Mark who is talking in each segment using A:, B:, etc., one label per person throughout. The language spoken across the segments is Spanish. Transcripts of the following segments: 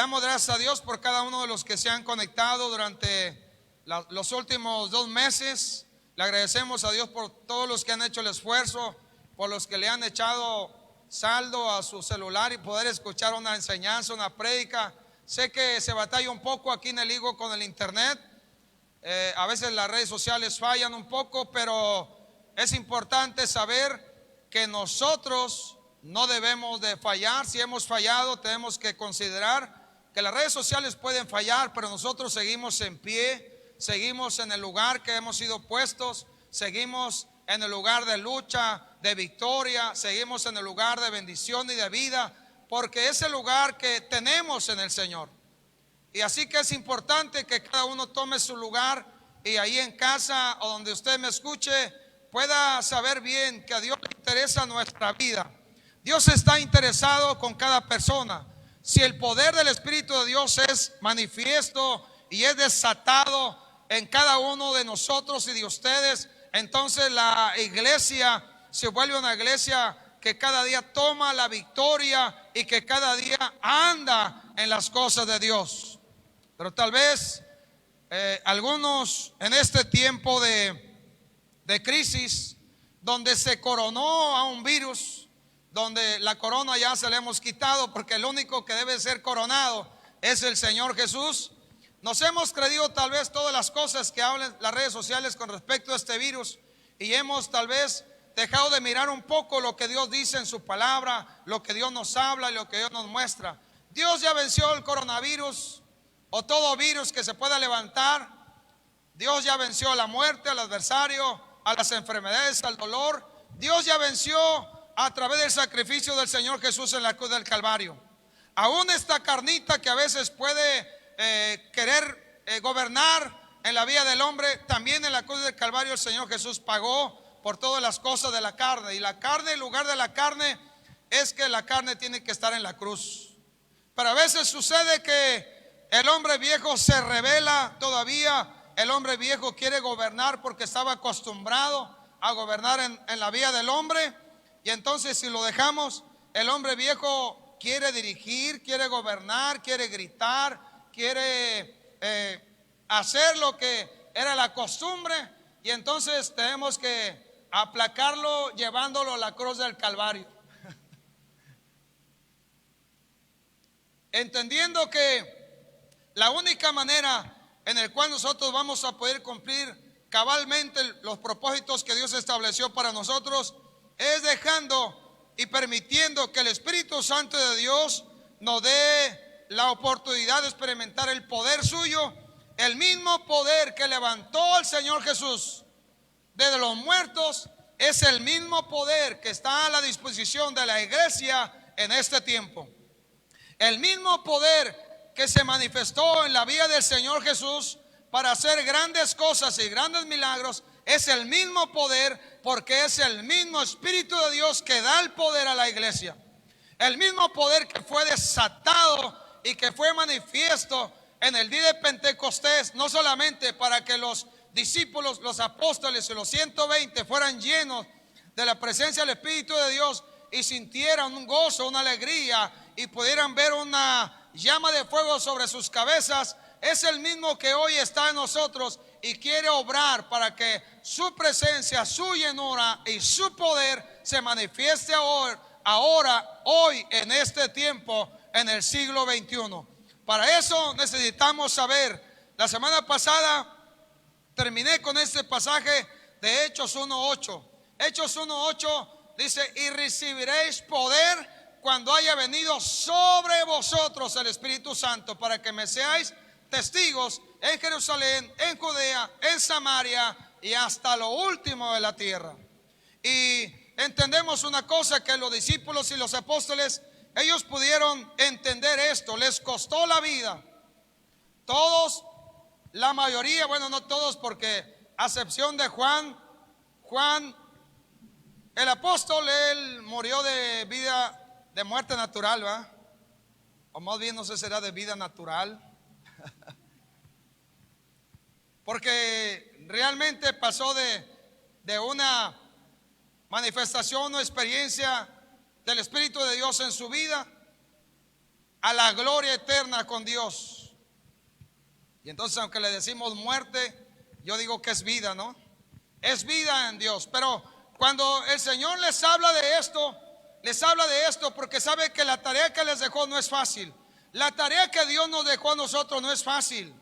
A: Le damos gracias a Dios por cada uno de los que se han conectado durante los últimos 2 meses. Le agradecemos a Dios por todos los que han hecho el esfuerzo, por los que le han echado saldo a su celular y poder escuchar una enseñanza, una prédica. Sé que se batalla un poco aquí en el higo con el internet. A veces las redes sociales fallan un poco, pero es importante saber que nosotros no debemos de fallar. Si hemos fallado, tenemos que considerar que las redes sociales pueden fallar, pero nosotros seguimos en pie, seguimos en el lugar que hemos sido puestos, seguimos en el lugar de lucha, de victoria, seguimos en el lugar de bendición y de vida, porque es el lugar que tenemos en el Señor. Y así que es importante que cada uno tome su lugar y ahí en casa o donde usted me escuche pueda saber bien que a Dios le interesa nuestra vida. Dios está interesado con cada persona. Si el poder del Espíritu de Dios es manifiesto y es desatado en cada uno de nosotros y de ustedes, entonces la iglesia se vuelve una iglesia que cada día toma la victoria y que cada día anda en las cosas de Dios. Pero tal vez algunos en este tiempo de crisis, donde se coronó a un virus, donde la corona ya se le hemos quitado, porque el único que debe ser coronado es el Señor Jesús. Nos hemos creído tal vez todas las cosas que hablan las redes sociales con respecto a este virus, y hemos tal vez dejado de mirar un poco lo que Dios dice en su palabra, lo que Dios nos habla y lo que Dios nos muestra. Dios ya venció el coronavirus o todo virus que se pueda levantar. Dios ya venció a la muerte, al adversario, a las enfermedades, al dolor. Dios ya venció a través del sacrificio del Señor Jesús en la cruz del Calvario. Aún esta carnita que a veces puede querer gobernar en la vida del hombre, también en la cruz del Calvario el Señor Jesús pagó por todas las cosas de la carne. Y la carne, en lugar de la carne, es que la carne tiene que estar en la cruz. Pero a veces sucede que el hombre viejo se rebela todavía. El hombre viejo quiere gobernar porque estaba acostumbrado a gobernar en la vida del hombre. Y entonces si lo dejamos, el hombre viejo quiere dirigir, quiere gobernar, quiere gritar, quiere hacer lo que era la costumbre. Y entonces tenemos que aplacarlo llevándolo a la cruz del Calvario. Entendiendo que la única manera en la cual nosotros vamos a poder cumplir cabalmente los propósitos que Dios estableció para nosotros es dejando y permitiendo que el Espíritu Santo de Dios nos dé la oportunidad de experimentar el poder suyo, el mismo poder que levantó al Señor Jesús de los muertos. Es el mismo poder que está a la disposición de la iglesia en este tiempo. El mismo poder que se manifestó en la vida del Señor Jesús para hacer grandes cosas y grandes milagros, es el mismo poder, porque es el mismo Espíritu de Dios que da el poder a la iglesia. El mismo poder que fue desatado y que fue manifiesto en el día de Pentecostés, no solamente para que los discípulos, los apóstoles y los 120 fueran llenos de la presencia del Espíritu de Dios y sintieran un gozo, una alegría y pudieran ver una llama de fuego sobre sus cabezas. Es el mismo que hoy está en nosotros y quiere obrar para que su presencia, su llenura y su poder se manifieste ahora, hoy, en este tiempo, en el siglo XXI. Para eso necesitamos saber. La semana pasada terminé con este pasaje de Hechos 1:8. Hechos 1:8 dice: y recibiréis poder cuando haya venido sobre vosotros el Espíritu Santo, para que me seáis testigos en Jerusalén, en Judea, en Samaria y hasta lo último de la tierra. Y entendemos una cosa, que los discípulos y los apóstoles, ellos pudieron entender esto. Les costó la vida. Todos, la mayoría, bueno, no todos, porque a excepción de Juan el apóstol, él murió de muerte natural, ¿verdad? O más bien no sé si será de vida natural. Porque realmente pasó de una manifestación o experiencia del Espíritu de Dios en su vida a la gloria eterna con Dios. Y entonces, aunque le decimos muerte, yo digo que es vida, ¿no? Es vida en Dios. Pero cuando el Señor les habla de esto porque sabe que la tarea que les dejó no es fácil. La tarea que Dios nos dejó a nosotros no es fácil.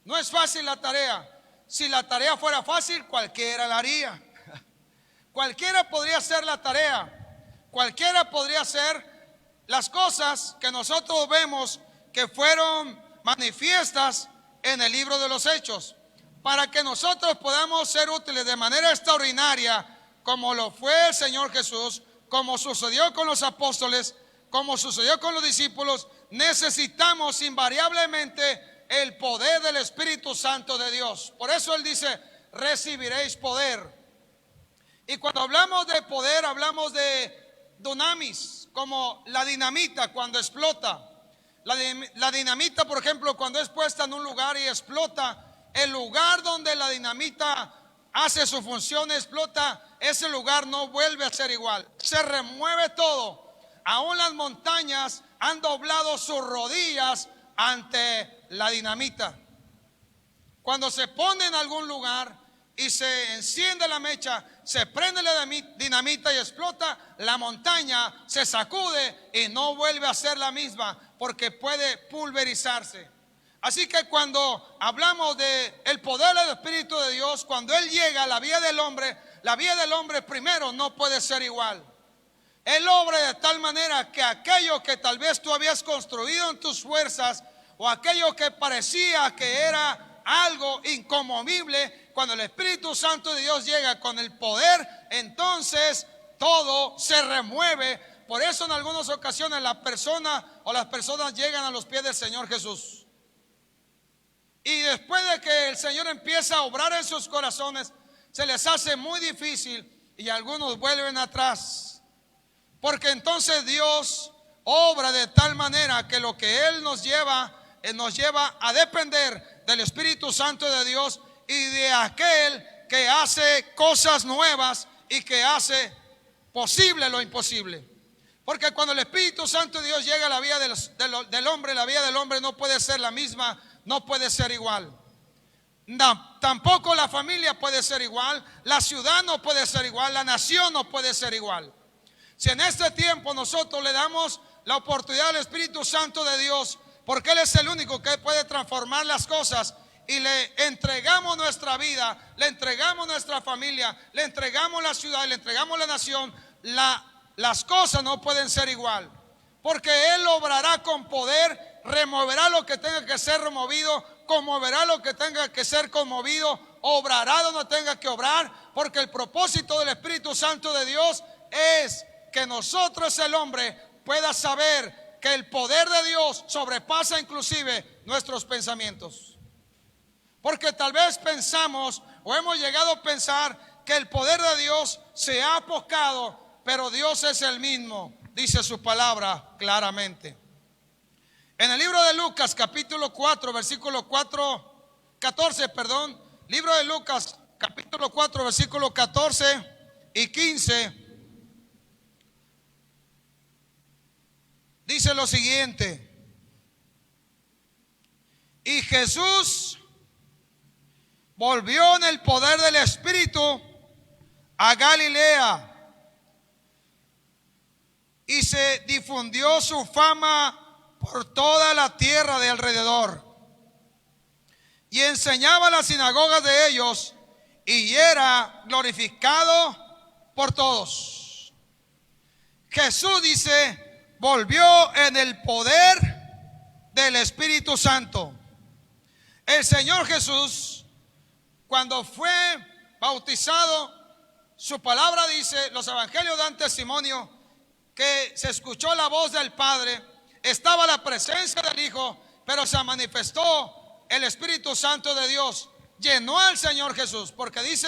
A: No es fácil la tarea. Si la tarea fuera fácil, cualquiera la haría. Cualquiera podría hacer la tarea. Cualquiera podría hacer las cosas que nosotros vemos que fueron manifiestas en el libro de los Hechos, para que nosotros podamos ser útiles de manera extraordinaria, como lo fue el Señor Jesús, como sucedió con los apóstoles, como sucedió con los discípulos. Necesitamos invariablemente el poder del Espíritu Santo de Dios. Por eso Él dice: recibiréis poder. Y cuando hablamos de poder, hablamos de dunamis, como la dinamita cuando explota. La dinamita, por ejemplo, cuando es puesta en un lugar y explota, el lugar donde la dinamita hace su función, explota, ese lugar no vuelve a ser igual. Se remueve todo. Aún las montañas han doblado sus rodillas ante la dinamita. Cuando se pone en algún lugar y se enciende la mecha, se prende la dinamita y explota, la montaña se sacude y no vuelve a ser la misma, porque puede pulverizarse. Así que cuando hablamos de el poder del Espíritu de Dios, cuando Él llega a la vida del hombre primero no puede ser igual. Él obra de tal manera que aquello que tal vez tú habías construido en tus fuerzas, o aquello que parecía que era algo inconmovible, cuando el Espíritu Santo de Dios llega con el poder, entonces todo se remueve. Por eso en algunas ocasiones las personas llegan a los pies del Señor Jesús. Y después de que el Señor empieza a obrar en sus corazones, se les hace muy difícil y algunos vuelven atrás. Porque entonces Dios obra de tal manera que lo que Él nos lleva a depender del Espíritu Santo de Dios y de aquel que hace cosas nuevas y que hace posible lo imposible. Porque cuando el Espíritu Santo de Dios llega a la vida del hombre, la vida del hombre no puede ser la misma, no puede ser igual. No, tampoco la familia puede ser igual, la ciudad no puede ser igual, la nación no puede ser igual. Si en este tiempo nosotros le damos la oportunidad al Espíritu Santo de Dios, porque Él es el único que puede transformar las cosas, y le entregamos nuestra vida, le entregamos nuestra familia, le entregamos la ciudad, le entregamos la nación, las cosas no pueden ser igual, porque Él obrará con poder, removerá lo que tenga que ser removido, conmoverá lo que tenga que ser conmovido, obrará donde tenga que obrar, porque el propósito del Espíritu Santo de Dios es que nosotros, el hombre, pueda saber que el poder de Dios sobrepasa inclusive nuestros pensamientos. Porque tal vez pensamos o hemos llegado a pensar que el poder de Dios se ha apocado, pero Dios es el mismo, dice su palabra claramente. En el libro de Lucas, capítulo 4, versículo 14, libro de Lucas, capítulo 4, versículo 14 y 15, dice lo siguiente: y Jesús volvió en el poder del Espíritu a Galilea, y se difundió su fama por toda la tierra de alrededor, y enseñaba las sinagogas de ellos, y era glorificado por todos. Jesús, dice, volvió en el poder del Espíritu Santo. El Señor Jesús, cuando fue bautizado, su palabra dice, los evangelios dan testimonio, que se escuchó la voz del Padre, estaba la presencia del Hijo, pero se manifestó el Espíritu Santo de Dios, llenó al Señor Jesús, porque dice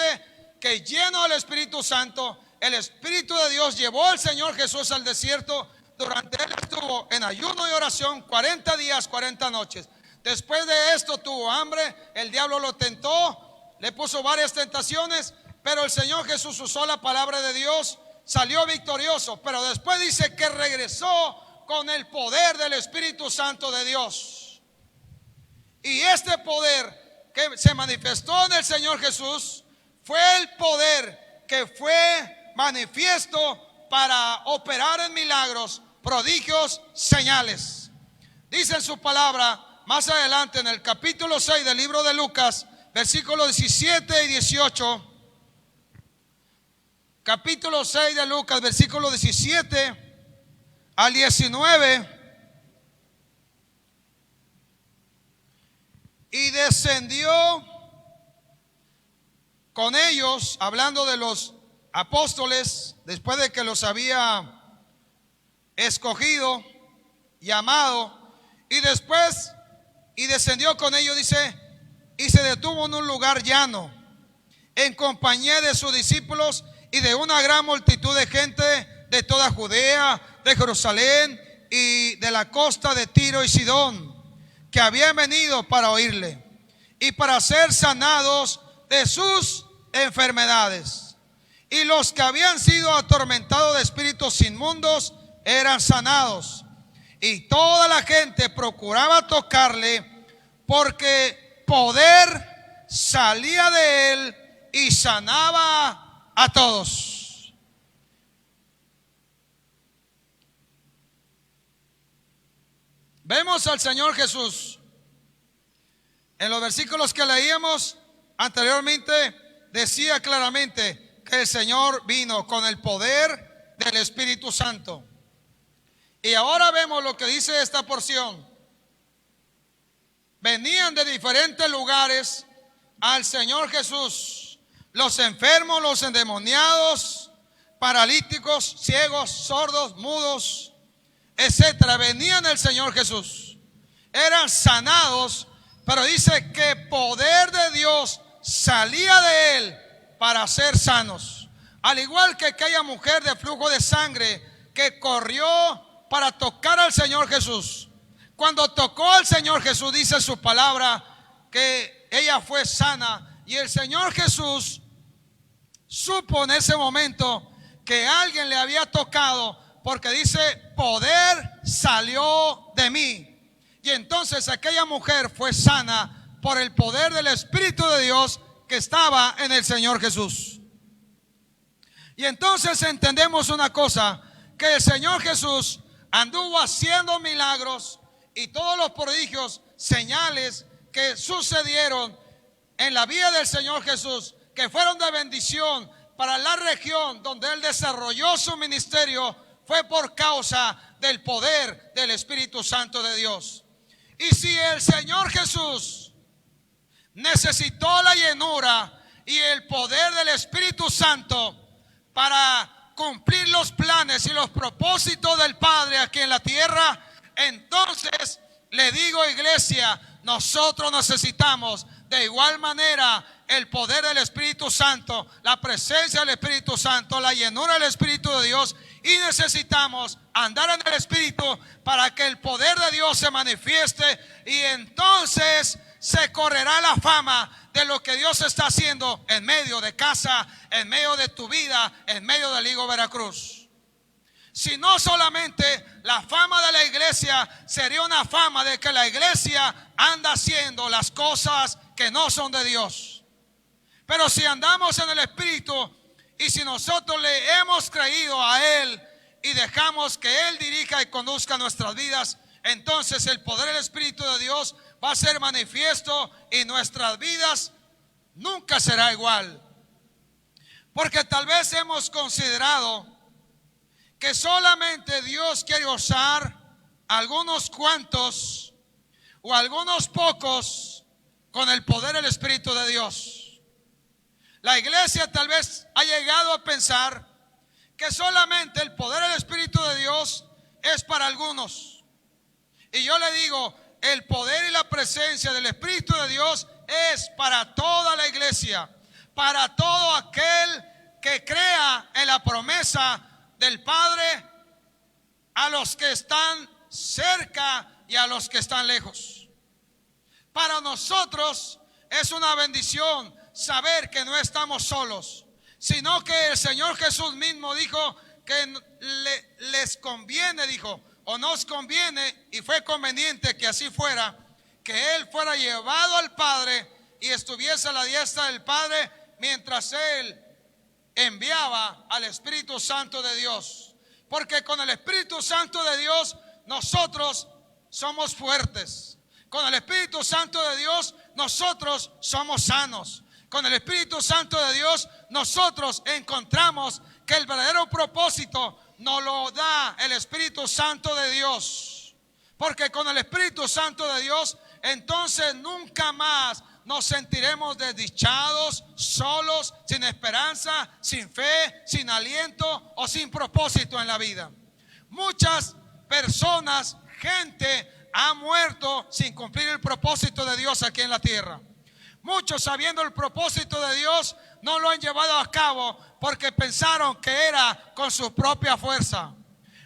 A: que lleno del Espíritu Santo, el Espíritu de Dios llevó al Señor Jesús al desierto. Durante él estuvo en ayuno y oración 40 días, 40 noches. Después de esto tuvo hambre, el diablo lo tentó, le puso varias tentaciones, pero el Señor Jesús usó la palabra de Dios, salió victorioso. Pero después dice que regresó con el poder del Espíritu Santo de Dios. Y este poder que se manifestó en el Señor Jesús fue el poder que fue manifiesto para operar en milagros, prodigios, señales. Dice en su palabra más adelante en el capítulo 6 del libro de Lucas, versículos 17 y 18. Capítulo 6 de Lucas, versículos 17 al 19. Y descendió con ellos, hablando de los apóstoles, después de que los había escogido, llamado, y después, y descendió con ellos, dice, y se detuvo en un lugar llano, en compañía de sus discípulos y de una gran multitud de gente de toda Judea, de Jerusalén y de la costa de Tiro y Sidón, que habían venido para oírle y para ser sanados de sus enfermedades. Y los que habían sido atormentados de espíritus inmundos eran sanados. Y toda la gente procuraba tocarle, porque poder salía de él y sanaba a todos. Vemos al Señor Jesús en los versículos que leíamos anteriormente. Decía claramente que el Señor vino con el poder del Espíritu Santo. Y ahora vemos lo que dice esta porción. Venían de diferentes lugares al Señor Jesús los enfermos, los endemoniados, paralíticos, ciegos, sordos, mudos, etcétera. Venían al Señor Jesús, eran sanados, pero dice que poder de Dios salía de él para ser sanos. Al igual que aquella mujer de flujo de sangre que corrió para tocar al Señor Jesús. Cuando tocó al Señor Jesús, dice su palabra que ella fue sana. Y el Señor Jesús supo en ese momento que alguien le había tocado, porque dice, poder salió de mí. Y entonces aquella mujer fue sana por el poder del Espíritu de Dios que estaba en el Señor Jesús. Y entonces entendemos una cosa, que el Señor Jesús anduvo haciendo milagros y todos los prodigios, señales que sucedieron en la vida del Señor Jesús, que fueron de bendición para la región donde él desarrolló su ministerio, fue por causa del poder del Espíritu Santo de Dios. Y si el Señor Jesús necesitó la llenura y el poder del Espíritu Santo para cumplir los planes y los propósitos del Padre aquí en la tierra, entonces le digo, iglesia, nosotros necesitamos de igual manera el poder del Espíritu Santo, la presencia del Espíritu Santo, la llenura del Espíritu de Dios, y necesitamos andar en el Espíritu para que el poder de Dios se manifieste, y entonces se correrá la fama de lo que Dios está haciendo en medio de casa, en medio de tu vida, en medio de Ligo Veracruz. Si no, solamente la fama de la iglesia sería una fama de que la iglesia anda haciendo las cosas que no son de Dios. Pero si andamos en el Espíritu y si nosotros le hemos creído a Él y dejamos que Él dirija y conduzca nuestras vidas, entonces el poder del Espíritu de Dios va a ser manifiesto y nuestras vidas nunca será igual. Porque tal vez hemos considerado que solamente Dios quiere usar a algunos cuantos o algunos pocos con el poder del Espíritu de Dios. La iglesia tal vez ha llegado a pensar que solamente el poder del Espíritu de Dios es para algunos. Y yo le digo, el poder y la presencia del Espíritu de Dios es para toda la iglesia, para todo aquel que crea en la promesa del Padre, a los que están cerca y a los que están lejos. Para nosotros es una bendición saber que no estamos solos, sino que el Señor Jesús mismo dijo que les conviene, dijo, o nos conviene, y fue conveniente que así fuera, que Él fuera llevado al Padre y estuviese a la diestra del Padre mientras Él enviaba al Espíritu Santo de Dios. Porque con el Espíritu Santo de Dios nosotros somos fuertes. Con el Espíritu Santo de Dios nosotros somos sanos. Con el Espíritu Santo de Dios nosotros encontramos que el verdadero propósito nos lo da el Espíritu Santo de Dios. Porque con el Espíritu Santo de Dios entonces nunca más nos sentiremos desdichados, solos, sin esperanza, sin fe, sin aliento o sin propósito en la vida. Muchas personas, gente, ha muerto sin cumplir el propósito de Dios aquí en la tierra. Muchos, sabiendo el propósito de Dios, no lo han llevado a cabo porque pensaron que era con su propia fuerza.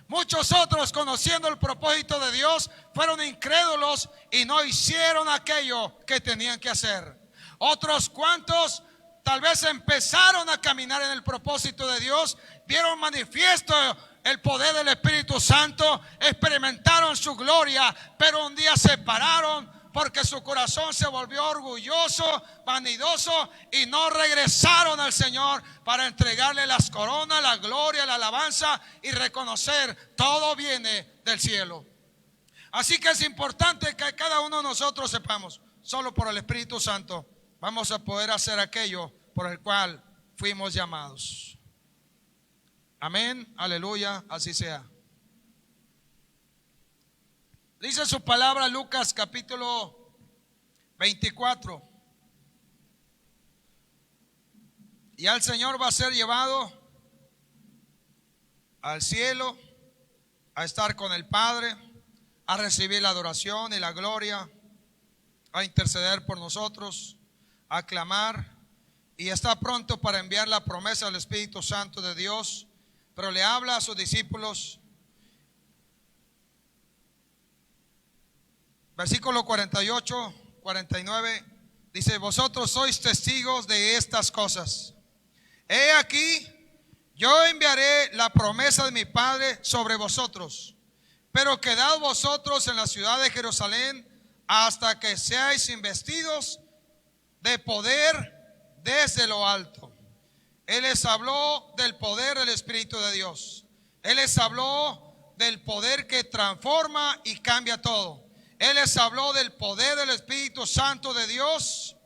A: Muchos otros, conociendo el propósito de Dios, fueron incrédulos y no hicieron aquello que tenían que hacer. Otros cuantos tal vez empezaron a caminar en el propósito de Dios, vieron manifiesto el poder del Espíritu Santo, experimentaron su gloria, pero un día se pararon porque su corazón se volvió orgulloso, vanidoso, y no regresaron al Señor para entregarle las coronas, la gloria, la alabanza y reconocer todo viene del cielo. Así que es importante que cada uno de nosotros sepamos, solo por el Espíritu Santo vamos a poder hacer aquello por el cual fuimos llamados. Amén, aleluya, así sea. Dice su palabra Lucas capítulo 24. Y al Señor va a ser llevado al cielo, a estar con el Padre, a recibir la adoración y la gloria, a interceder por nosotros, a clamar, y está pronto para enviar la promesa del Espíritu Santo de Dios. Pero le habla a sus discípulos. Versículo 48, 49, dice: vosotros sois testigos de estas cosas. He aquí, yo enviaré la promesa de mi Padre sobre vosotros, pero quedad vosotros en la ciudad de Jerusalén hasta que seáis investidos de poder desde lo alto. Él les habló del poder del Espíritu de Dios. Él les habló del poder que transforma y cambia todo. Él les habló del poder del Espíritu Santo de Dios.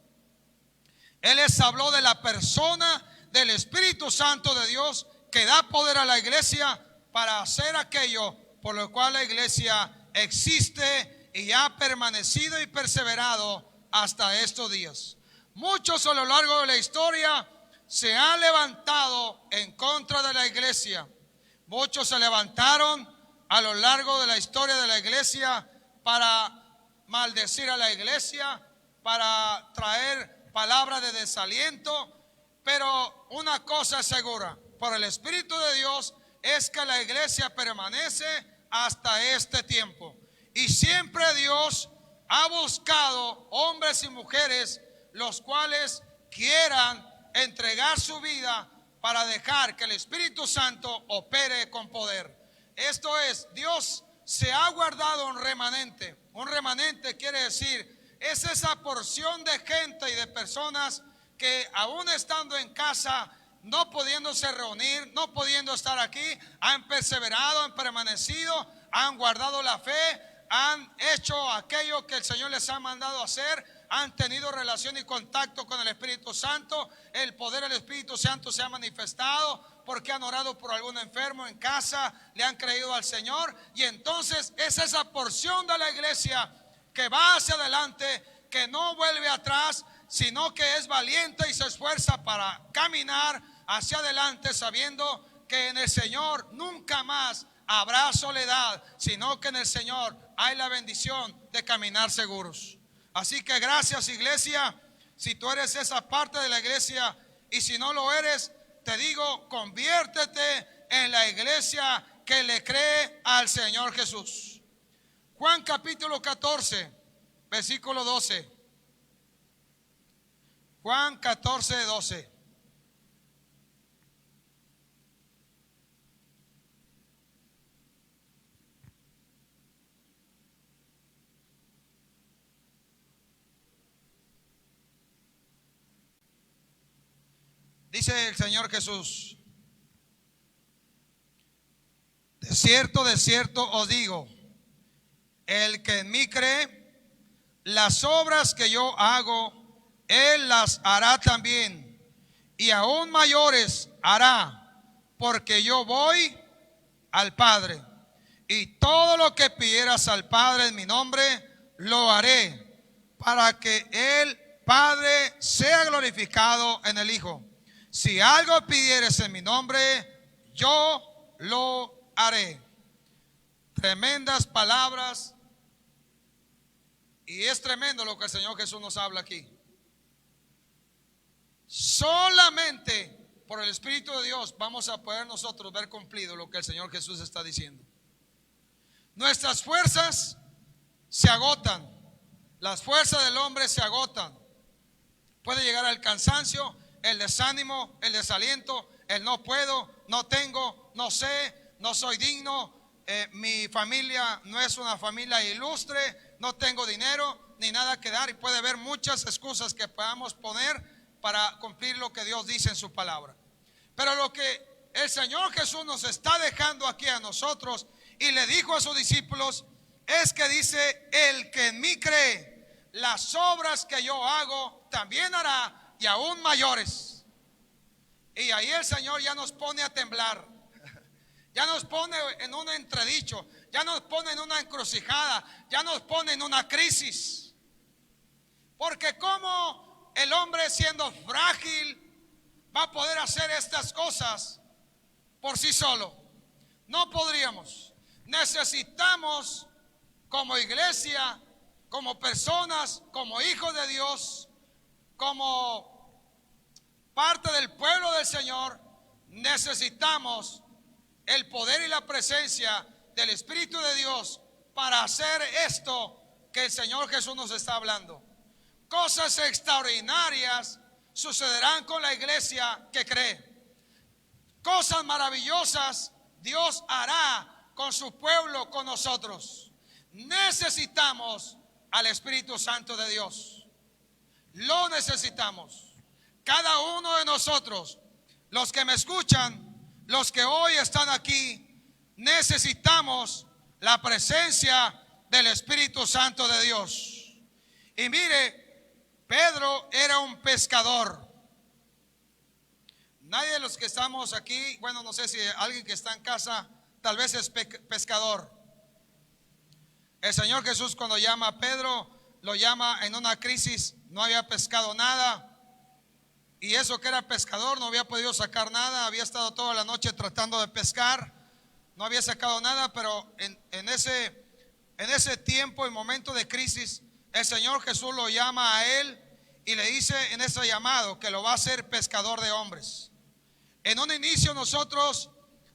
A: Él les habló de la persona del Espíritu Santo de Dios que da poder a la iglesia para hacer aquello por lo cual la iglesia existe y ha permanecido y perseverado hasta estos días. Muchos a lo largo de la historia se han levantado en contra de la iglesia. Muchos se levantaron a lo largo de la historia de la iglesia para maldecir a la iglesia, para traer palabras de desaliento. Pero una cosa es segura, por el Espíritu de Dios, es que la iglesia permanece hasta este tiempo. Y siempre Dios ha buscado hombres y mujeres los cuales quieran entregar su vida para dejar que el Espíritu Santo opere con poder. Esto es, Dios se ha guardado un remanente. Un remanente quiere decir, es esa porción de gente y de personas que aún estando en casa, no pudiéndose reunir, no pudiendo estar aquí, han perseverado, han permanecido, han guardado la fe, han hecho aquello que el Señor les ha mandado hacer, han tenido relación y contacto con el Espíritu Santo. El poder del Espíritu Santo se ha manifestado porque han orado por algún enfermo en casa, le han creído al Señor. Y entonces es esa porción de la iglesia que va hacia adelante, que no vuelve atrás, sino que es valiente y se esfuerza para caminar hacia adelante, sabiendo que en el Señor nunca más habrá soledad, sino que en el Señor hay la bendición de caminar seguros. Así que gracias, iglesia, si tú eres esa parte de la iglesia, y si no lo eres, te digo, conviértete en la iglesia que le cree al Señor Jesús. Juan capítulo 14, versículo 12. Juan 14, 12. Dice el Señor Jesús: de cierto os digo, el que en mí cree, las obras que yo hago, él las hará también, y aún mayores hará, porque yo voy al Padre. Y todo lo que pidieras al Padre en mi nombre, lo haré, para que el Padre sea glorificado en el Hijo. Si algo pidieres en mi nombre, yo lo haré. Tremendas palabras. Y es tremendo lo que el Señor Jesús nos habla aquí. Solamente por el Espíritu de Dios vamos a poder nosotros ver cumplido lo que el Señor Jesús está diciendo. Nuestras fuerzas se agotan. Las fuerzas del hombre se agotan. Puede llegar al cansancio, el desánimo, el desaliento, el no puedo, no tengo, no sé, no soy digno, mi familia no es una familia ilustre, no tengo dinero ni nada que dar, y puede haber muchas excusas que podamos poner para cumplir lo que Dios dice en su palabra. Pero lo que el Señor Jesús nos está dejando aquí a nosotros, y le dijo a sus discípulos, es que dice: el que en mí cree, las obras que yo hago también hará, y aún mayores. Y ahí el Señor ya nos pone a temblar, ya nos pone en un entredicho, ya nos pone en una encrucijada, ya nos pone en una crisis. Porque como el hombre, siendo frágil, va a poder hacer estas cosas por sí solo? No podríamos. Necesitamos, como iglesia, como personas, como hijos de Dios, como parte del pueblo del Señor, necesitamos el poder y la presencia del Espíritu de Dios para hacer esto que el Señor Jesús nos está hablando. Cosas extraordinarias sucederán con la iglesia que cree. Cosas maravillosas Dios hará con su pueblo, con nosotros. Necesitamos al Espíritu Santo de Dios. Lo necesitamos. Cada uno de nosotros, los que me escuchan, los que hoy están aquí, necesitamos la presencia del Espíritu Santo de Dios. Y mire, Pedro era un pescador. Nadie de los que estamos aquí, bueno, no sé si alguien que está en casa tal vez es pescador. El Señor Jesús, cuando llama a Pedro, lo llama en una crisis. No había pescado nada, y eso que era pescador no había podido sacar nada. Había estado toda la noche tratando de pescar, no había sacado nada. Pero en ese tiempo, en momento de crisis, el Señor Jesús lo llama a él y le dice en ese llamado que lo va a hacer pescador de hombres. En un inicio nosotros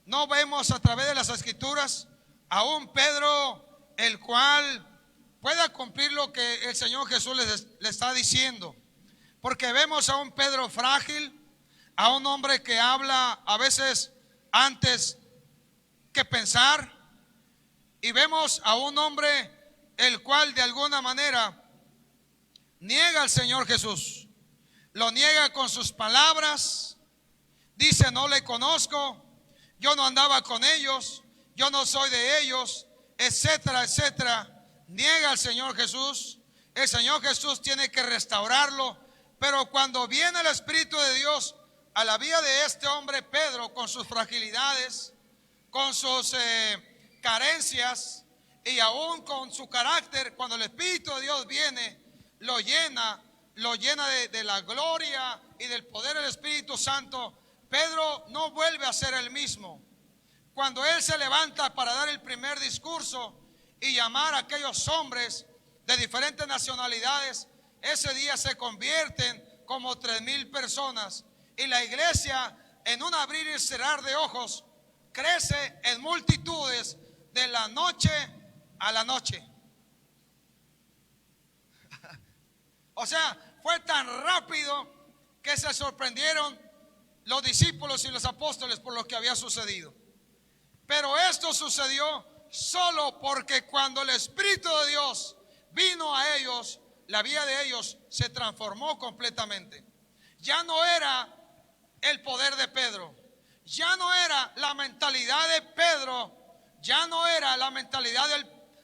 A: no vemos a través de las Escrituras a un Pedro el cual pueda cumplir lo que el Señor Jesús le está diciendo, porque vemos a un Pedro frágil, a un hombre que habla a veces antes que pensar, y vemos a un hombre el cual de alguna manera niega al Señor Jesús, lo niega con sus palabras, dice: no le conozco, yo no andaba con ellos, yo no soy de ellos, etcétera, etcétera. Niega al Señor Jesús. El Señor Jesús tiene que restaurarlo. Pero cuando viene el Espíritu de Dios a la vida de este hombre Pedro, con sus fragilidades, con sus carencias y aún con su carácter, cuando el Espíritu de Dios viene, lo llena de la gloria y del poder del Espíritu Santo. Pedro no vuelve a ser el mismo. Cuando él se levanta para dar el primer discurso y llamar a aquellos hombres de diferentes nacionalidades, ese día se convierten como 3,000 personas, y la iglesia, en un abrir y cerrar de ojos, crece en multitudes de la noche a la noche. O sea, fue tan rápido que se sorprendieron los discípulos y los apóstoles por lo que había sucedido. Pero esto sucedió solo porque cuando el Espíritu de Dios vino a ellos, la vida de ellos se transformó completamente. Ya no era el poder de Pedro. Ya no era la mentalidad de Pedro, ya no era la mentalidad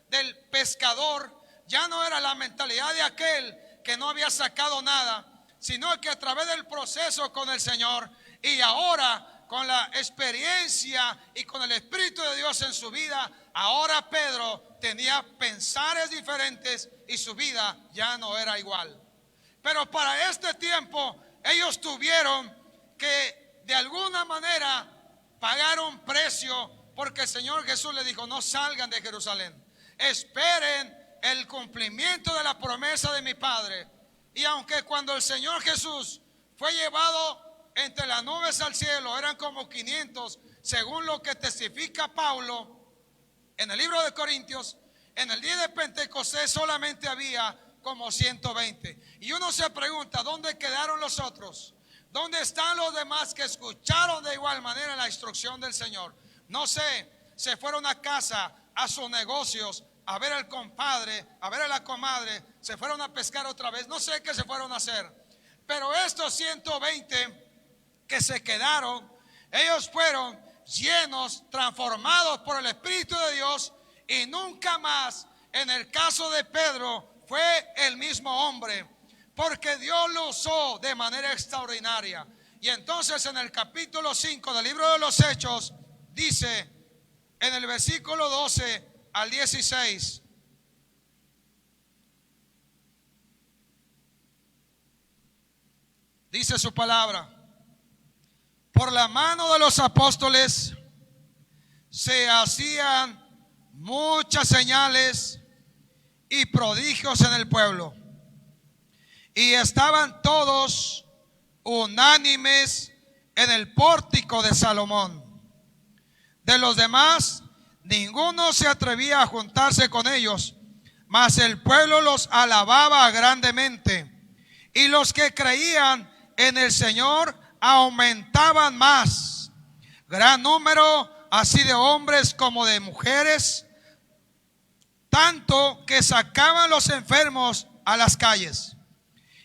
A: del pescador, ya no era la mentalidad de aquel que no había sacado nada, sino que a través del proceso con el Señor y ahora con la experiencia y con el Espíritu de Dios en su vida, ahora Pedro tenía pensares diferentes y su vida ya no era igual. Pero para este tiempo ellos tuvieron que de alguna manera pagar un precio, porque el Señor Jesús les dijo: no salgan de Jerusalén, esperen el cumplimiento de la promesa de mi Padre. Y aunque cuando el Señor Jesús fue llevado entre las nubes al cielo, eran como 500, según lo que testifica Pablo en el libro de Corintios, en el día de Pentecostés solamente había como 120. Y uno se pregunta: ¿dónde quedaron los otros? ¿Dónde están los demás que escucharon de igual manera la instrucción del Señor? No sé, se fueron a casa, a sus negocios, a ver al compadre, a ver a la comadre, se fueron a pescar otra vez, no sé qué se fueron a hacer. Pero estos 120 que se quedaron, ellos fueron llenos, transformados por el Espíritu de Dios, y nunca más, en el caso de Pedro, fue el mismo hombre, porque Dios lo usó de manera extraordinaria. Y entonces en el capítulo 5 del libro de los Hechos dice, en el versículo 12 al 16, dice su palabra: por la mano de los apóstoles se hacían muchas señales y prodigios en el pueblo, y estaban todos unánimes en el pórtico de Salomón. De los demás, ninguno se atrevía a juntarse con ellos, mas el pueblo los alababa grandemente, y los que creían en el Señor aumentaban más, gran número así de hombres como de mujeres, tanto que sacaban los enfermos a las calles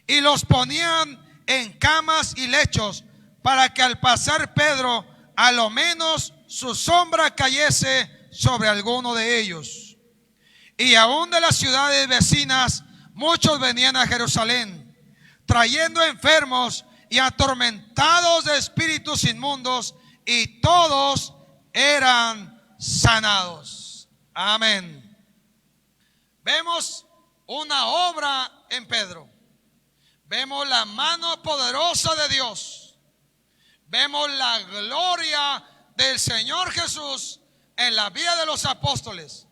A: y los ponían en camas y lechos, para que al pasar Pedro, a lo menos su sombra cayese sobre alguno de ellos. Y aún de las ciudades vecinas muchos venían a Jerusalén, trayendo enfermos y atormentados de espíritus inmundos, y todos eran sanados. Amén. Vemos una obra en Pedro. Vemos la mano poderosa de Dios. Vemos la gloria del Señor Jesús en la vida de los apóstoles.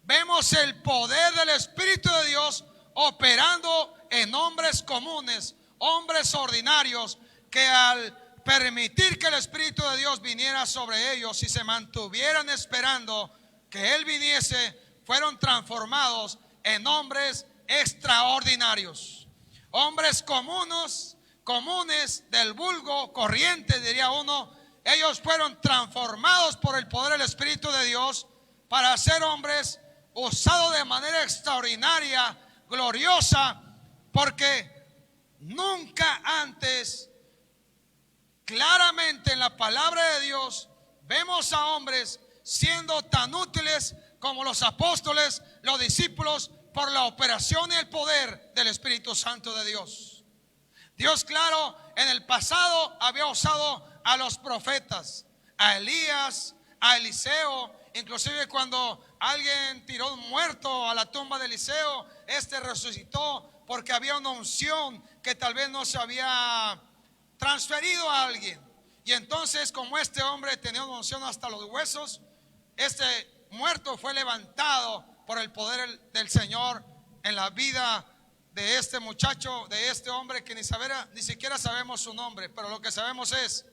A: Vemos el poder del Espíritu de Dios operando en hombres comunes, hombres ordinarios, que al permitir que el Espíritu de Dios viniera sobre ellos y se mantuvieran esperando que Él viniese, fueron transformados en hombres extraordinarios, hombres comunes del vulgo, corriente, diría uno. Ellos fueron transformados por el poder del Espíritu de Dios para ser hombres usados de manera extraordinaria, gloriosa, porque nunca antes, claramente en la palabra de Dios, vemos a hombres siendo tan útiles como los apóstoles, los discípulos, por la operación y el poder del Espíritu Santo de Dios. Dios, claro, en el pasado había usado a los profetas, a Elías, a Eliseo. Inclusive cuando alguien tiró un muerto a la tumba de Eliseo, este resucitó porque había una unción que tal vez no se había transferido a alguien. Y entonces, como este hombre tenía una unción hasta los huesos, este muerto fue levantado por el poder del Señor en la vida de este muchacho, de este hombre que ni siquiera sabemos su nombre, pero lo que sabemos es,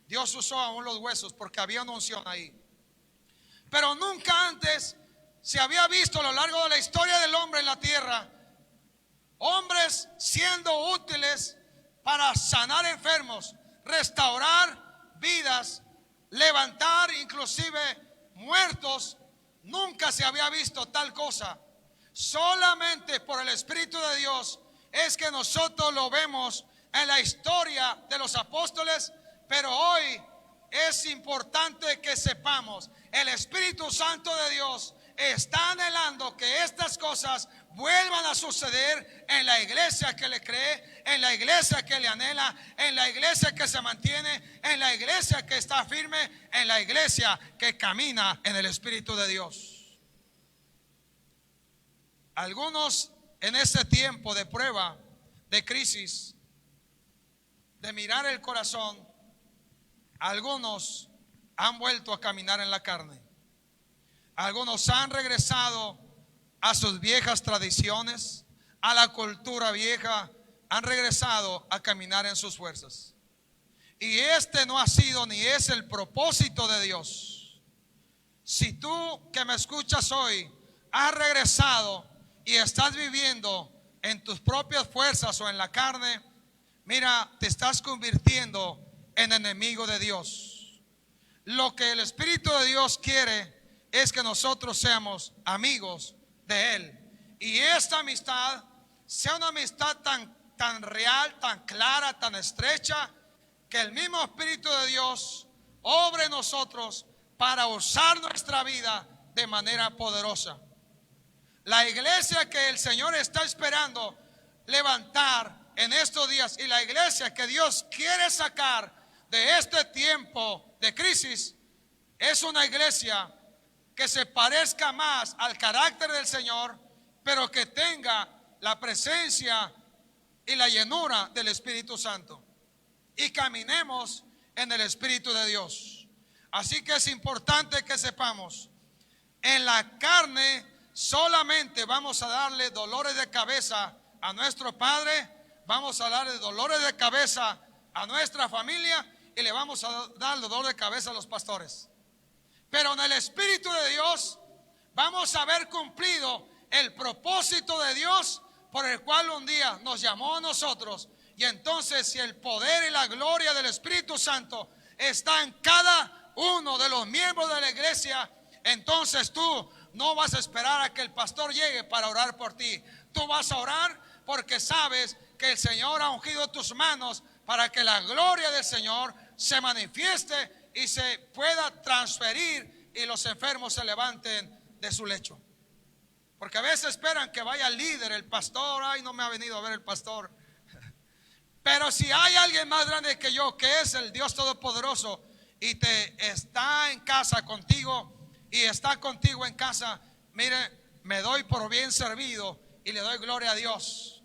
A: Dios usó aún los huesos porque había una unción ahí. Pero nunca antes se había visto a lo largo de la historia del hombre en la tierra hombres siendo útiles para sanar enfermos, restaurar vidas, levantar inclusive muertos. Nunca se había visto tal cosa. Solamente por el Espíritu de Dios es que nosotros lo vemos en la historia de los apóstoles, Pero hoy es importante que sepamos, el Espíritu Santo de Dios está anhelando que estas cosas vuelvan a suceder en la iglesia que le cree, en la iglesia que le anhela, en la iglesia que se mantiene, en la iglesia que está firme, en la iglesia que camina en el Espíritu de Dios. Algunos en este tiempo de prueba, de crisis, de mirar el corazón, algunos han vuelto a caminar en la carne. Algunos han regresado a sus viejas tradiciones, a la cultura vieja, han regresado a caminar en sus fuerzas. Y este no ha sido ni es el propósito de Dios. Si tú que me escuchas hoy has regresado y estás viviendo en tus propias fuerzas o en la carne, mira, te estás convirtiendo en enemigo de Dios. Lo que el Espíritu de Dios quiere es que nosotros seamos amigos de Él. Y esta amistad sea una amistad tan real, tan clara, tan estrecha, que el mismo Espíritu de Dios obre en nosotros para usar nuestra vida de manera poderosa. La iglesia que el Señor está esperando levantar en estos días, y la iglesia que Dios quiere sacar de este tiempo de crisis, es una iglesia que se parezca más al carácter del Señor, pero que tenga la presencia y la llenura del Espíritu Santo, y caminemos en el Espíritu de Dios. Así que es importante que sepamos, en la carne solamente vamos a darle dolores de cabeza a nuestro padre, vamos a darle dolores de cabeza a nuestra familia, y le vamos a dar dolor de cabeza a los pastores. Pero en el Espíritu de Dios vamos a haber cumplido el propósito de Dios por el cual un día nos llamó a nosotros. Y entonces, si el poder y la gloria del Espíritu Santo está en cada uno de los miembros de la iglesia, entonces tú no vas a esperar a que el pastor llegue para orar por ti. Tú vas a orar porque sabes que el Señor ha ungido tus manos para que la gloria del Señor se manifieste y se pueda transferir y los enfermos se levanten de su lecho. Porque a veces esperan que vaya el líder, el pastor. Ay, no me ha venido a ver el pastor. Pero si hay alguien más grande que yo, que es el Dios Todopoderoso, y te está en casa contigo y está contigo en casa, mire, me doy por bien servido y le doy gloria a Dios.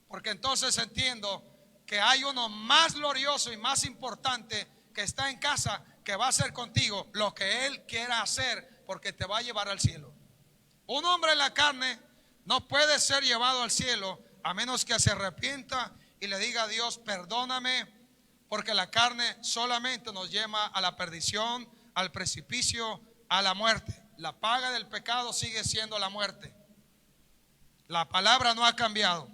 A: Porque entonces entiendo que hay uno más glorioso y más importante que está en casa, que va a hacer contigo lo que Él quiera hacer, porque te va a llevar al cielo. Un hombre en la carne no puede ser llevado al cielo a menos que se arrepienta y le diga a Dios: perdóname, porque la carne solamente nos lleva a la perdición, al precipicio, a la muerte. La paga del pecado sigue siendo la muerte. La palabra no ha cambiado.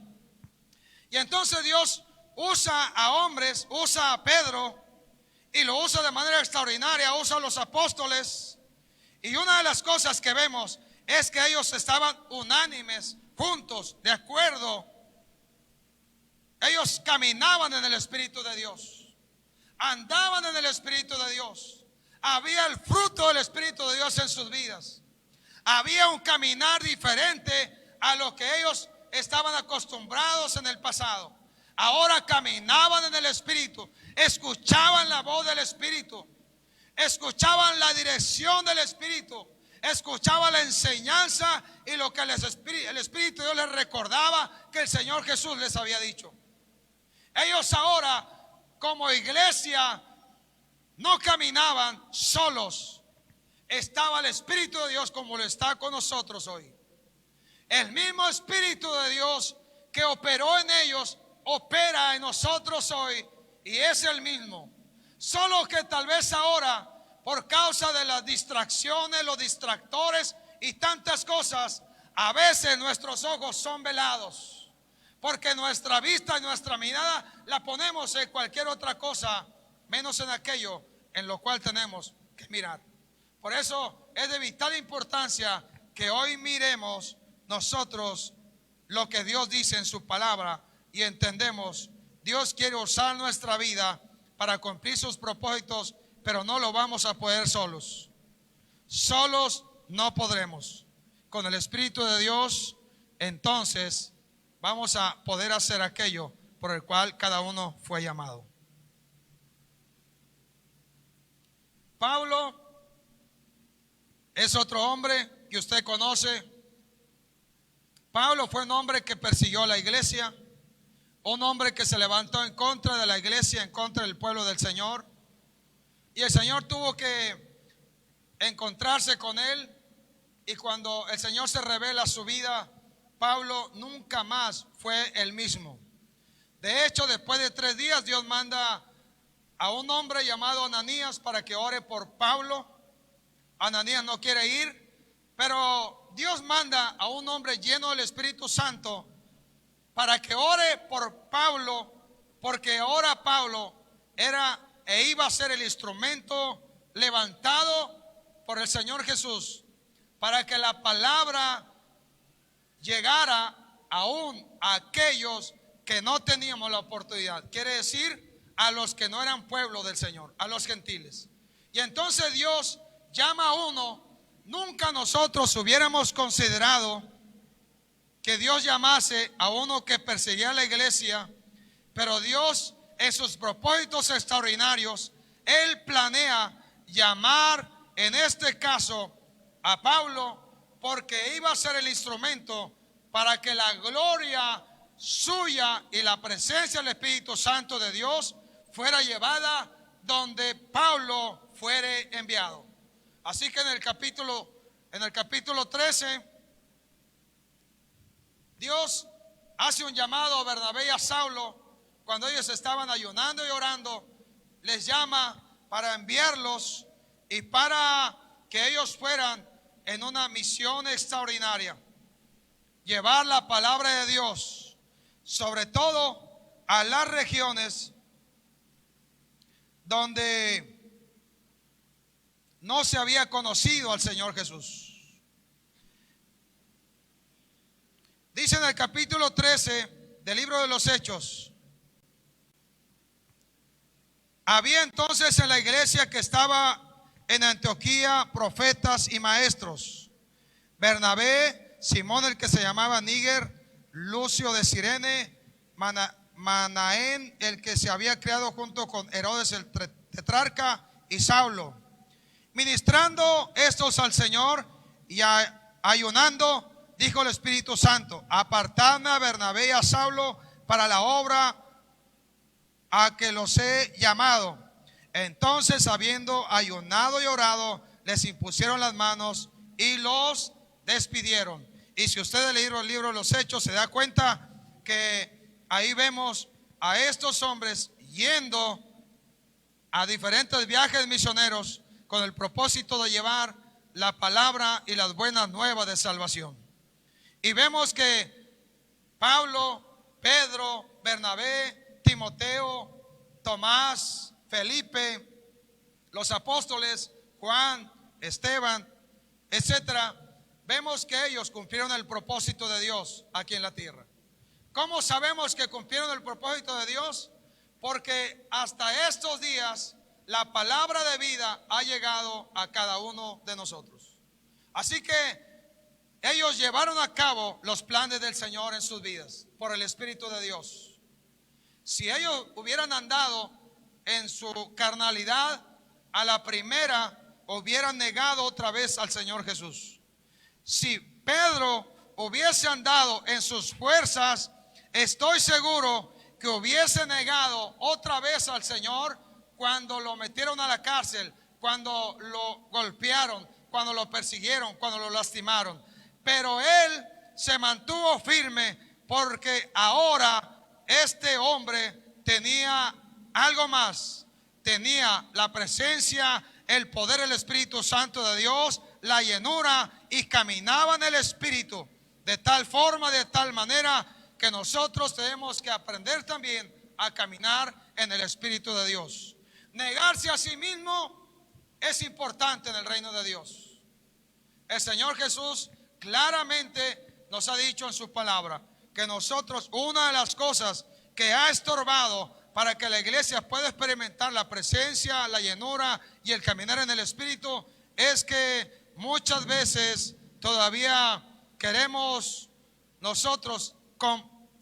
A: Y entonces Dios usa a hombres, usa a Pedro, y lo usa de manera extraordinaria, usa a los apóstoles. Y una de las cosas que vemos es que ellos estaban unánimes, juntos, de acuerdo. Ellos caminaban en el Espíritu de Dios, andaban en el Espíritu de Dios. Había el fruto del Espíritu de Dios en sus vidas. Había un caminar diferente a lo que ellos estaban acostumbrados en el pasado. Ahora caminaban en el Espíritu, escuchaban la voz del Espíritu, escuchaban la dirección del Espíritu, escuchaban la enseñanza y lo que el Espíritu de Dios les recordaba que el Señor Jesús les había dicho. Ellos ahora, como iglesia, no caminaban solos. Estaba el Espíritu de Dios como lo está con nosotros hoy. El mismo Espíritu de Dios que operó en ellos opera en nosotros hoy, y es el mismo. Solo que tal vez ahora, por causa de las distracciones, los distractores y tantas cosas, a veces nuestros ojos son velados, porque nuestra vista y nuestra mirada la ponemos en cualquier otra cosa, menos en aquello en lo cual tenemos que mirar. Por eso es de vital importancia que hoy miremos nosotros lo que Dios dice en su palabra y entendemos: Dios quiere usar nuestra vida para cumplir sus propósitos, pero no lo vamos a poder solos. Solos no podremos. Con el Espíritu de Dios, entonces vamos a poder hacer aquello por el cual cada uno fue llamado. Pablo es otro hombre que usted conoce. Pablo fue un hombre que persiguió a la iglesia, un hombre que se levantó en contra de la iglesia, en contra del pueblo del Señor. Y el Señor tuvo que encontrarse con él. Y cuando el Señor se revela su vida, Pablo nunca más fue el mismo. De hecho, después de 3 días, Dios manda a un hombre llamado Ananías para que ore por Pablo. Ananías no quiere ir, pero Dios manda a un hombre lleno del Espíritu Santo para que ore por Pablo, porque ahora Pablo era e iba a ser el instrumento levantado por el Señor Jesús para que la palabra llegara aún a aquellos que no teníamos la oportunidad. Quiere decir, a los que no eran pueblo del Señor, a los gentiles. Y entonces Dios llama a uno. Nunca nosotros hubiéramos considerado que Dios llamase a uno que perseguía a la iglesia, pero Dios, en sus propósitos extraordinarios, Él planea llamar en este caso a Pablo, porque iba a ser el instrumento para que la gloria suya y la presencia del Espíritu Santo de Dios fuera llevada donde Pablo fuere enviado. Así que en el capítulo 13, Dios hace un llamado a Bernabé y a Saulo. Cuando ellos estaban ayunando y orando, les llama para enviarlos y para que ellos fueran en una misión extraordinaria, llevar la palabra de Dios, sobre todo a las regiones donde no se había conocido al Señor Jesús. Dice en el capítulo 13 del libro de los Hechos: había entonces en la iglesia que estaba en Antioquía profetas y maestros: Bernabé, Simón el que se llamaba Níger, Lucio de Cirene, Manaén el que se había criado junto con Herodes el tetrarca, y Saulo. Ministrando estos al Señor y ayunando, dijo el Espíritu Santo: apartadme a Bernabé y a Saulo para la obra a que los he llamado. Entonces, habiendo ayunado y orado, les impusieron las manos y los despidieron. Y si ustedes leyeron el libro de los Hechos, se da cuenta que ahí vemos a estos hombres yendo a diferentes viajes misioneros con el propósito de llevar la palabra y las buenas nuevas de salvación. Y vemos que Pablo, Pedro, Bernabé, Timoteo, Tomás, Felipe, los apóstoles, Juan, Esteban, etcétera, vemos que ellos cumplieron el propósito de Dios aquí en la tierra. ¿Cómo sabemos que cumplieron el propósito de Dios? Porque hasta estos días la palabra de vida ha llegado a cada uno de nosotros. Así que ellos llevaron a cabo los planes del Señor en sus vidas por el Espíritu de Dios. Si ellos hubieran andado en su carnalidad, a la primera hubieran negado otra vez al Señor Jesús. Si Pedro hubiese andado en sus fuerzas, estoy seguro que hubiese negado otra vez al Señor cuando lo metieron a la cárcel, cuando lo golpearon, cuando lo persiguieron, cuando lo lastimaron. Pero él se mantuvo firme porque ahora este hombre tenía algo más. Tenía la presencia, el poder del Espíritu Santo de Dios, la llenura, y caminaba en el Espíritu de tal forma, de tal manera que nosotros tenemos que aprender también a caminar en el Espíritu de Dios. Negarse a sí mismo es importante en el reino de Dios. El Señor Jesús claramente nos ha dicho en su palabra que nosotros, una de las cosas que ha estorbado para que la iglesia pueda experimentar la presencia, la llenura y el caminar en el Espíritu, es que muchas veces todavía queremos nosotros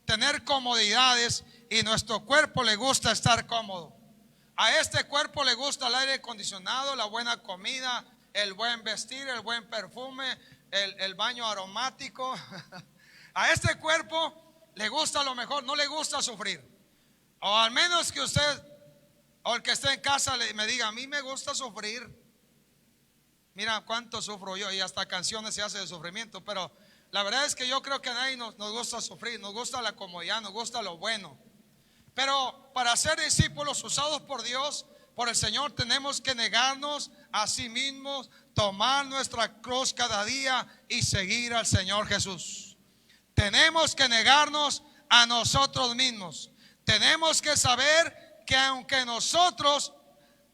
A: tener comodidades y nuestro cuerpo le gusta estar cómodo. A este cuerpo le gusta el aire acondicionado, la buena comida, el buen vestir, el buen perfume, el baño aromático. A este cuerpo le gusta lo mejor, no le gusta sufrir. O al menos que usted o el que esté en casa me diga: a mí me gusta sufrir. Mira cuánto sufro yo, y hasta canciones se hace de sufrimiento. Pero la verdad es que yo creo que a nadie nos gusta sufrir. Nos gusta la comodidad, nos gusta lo bueno. Pero para ser discípulos usados por Dios, por el Señor, tenemos que negarnos a sí mismos, tomar nuestra cruz cada día y seguir al Señor Jesús. Tenemos que negarnos a nosotros mismos. Tenemos que saber que aunque nosotros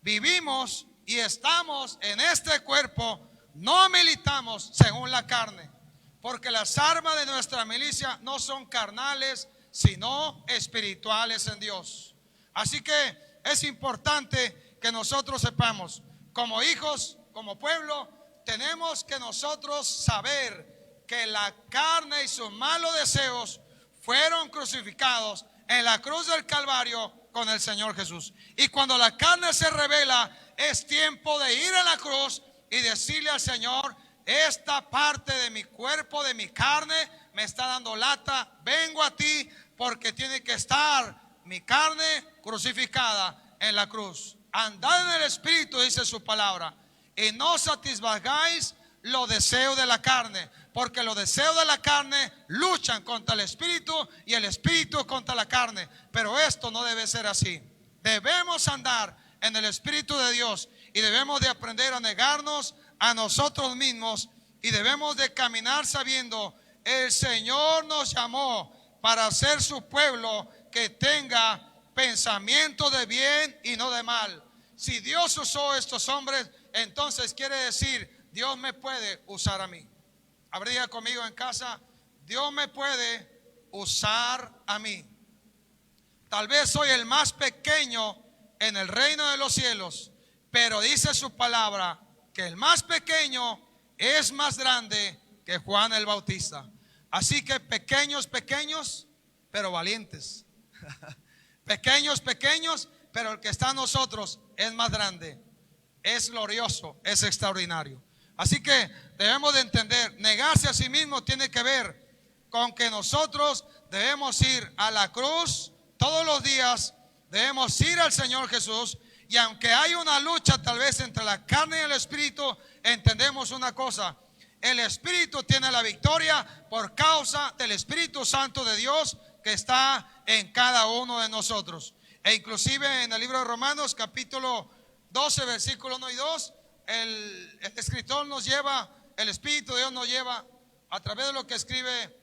A: vivimos y estamos en este cuerpo, no militamos según la carne, porque las armas de nuestra milicia no son carnales, sino espirituales en Dios. Así que es importante que nosotros sepamos, como hijos, como pueblo, tenemos que nosotros saber que la carne y sus malos deseos fueron crucificados en la cruz del Calvario con el Señor Jesús. Y cuando la carne se revela, es tiempo de ir a la cruz y decirle al Señor: esta parte de mi cuerpo, de mi carne, me está dando lata. Vengo a ti porque tiene que estar mi carne crucificada en la cruz. Andad en el Espíritu, dice su palabra, y no satisfagáis los deseos de la carne, porque los deseos de la carne luchan contra el Espíritu y el Espíritu contra la carne. Pero esto no debe ser así. Debemos andar en el Espíritu de Dios y debemos de aprender a negarnos a nosotros mismos, y debemos de caminar sabiendo: el Señor nos llamó para ser su pueblo que tenga pensamiento de bien y no de mal. Si Dios usó a estos hombres, entonces quiere decir: Dios me puede usar a mí. Habría conmigo en casa: Dios me puede usar a mí. Tal vez soy el más pequeño en el reino de los cielos, pero dice su palabra que el más pequeño es más grande que Juan el Bautista. Así que pequeños, pequeños, pero valientes. Pequeños, pequeños, pero el que está en nosotros es más grande, es glorioso, es extraordinario. Así que debemos de entender, negarse a sí mismo tiene que ver con que nosotros debemos ir a la cruz todos los días, debemos ir al Señor Jesús. Y aunque hay una lucha tal vez entre la carne y el Espíritu, entendemos una cosa: el Espíritu tiene la victoria por causa del Espíritu Santo de Dios que está en cada uno de nosotros. E inclusive en el libro de Romanos capítulo 12 versículo 1 y 2, el escritor nos lleva, el Espíritu de Dios nos lleva a través de lo que escribe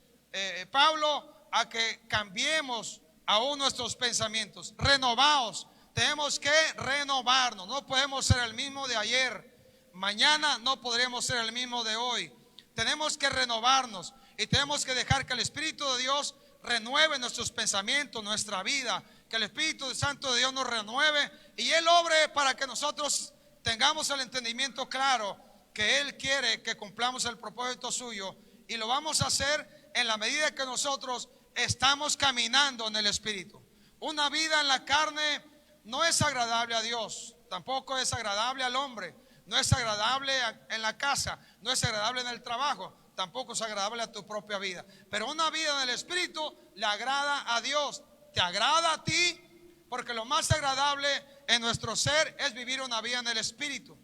A: Pablo, a que cambiemos aún nuestros pensamientos, renovaos. Tenemos que renovarnos, no podemos ser el mismo de ayer, mañana no podremos ser el mismo de hoy. Tenemos que renovarnos y tenemos que dejar que el Espíritu de Dios renueve nuestros pensamientos, nuestra vida, que el Espíritu Santo de Dios nos renueve y Él obre para que nosotros tengamos el entendimiento claro que Él quiere que cumplamos el propósito suyo, y lo vamos a hacer en la medida que nosotros estamos caminando en el Espíritu. Una vida en la carne no es agradable a Dios, tampoco es agradable al hombre, no es agradable en la casa, no es agradable en el trabajo, tampoco es agradable a tu propia vida. Pero una vida en el Espíritu le agrada a Dios, te agrada a ti, porque lo más agradable en nuestro ser es vivir una vida en el Espíritu,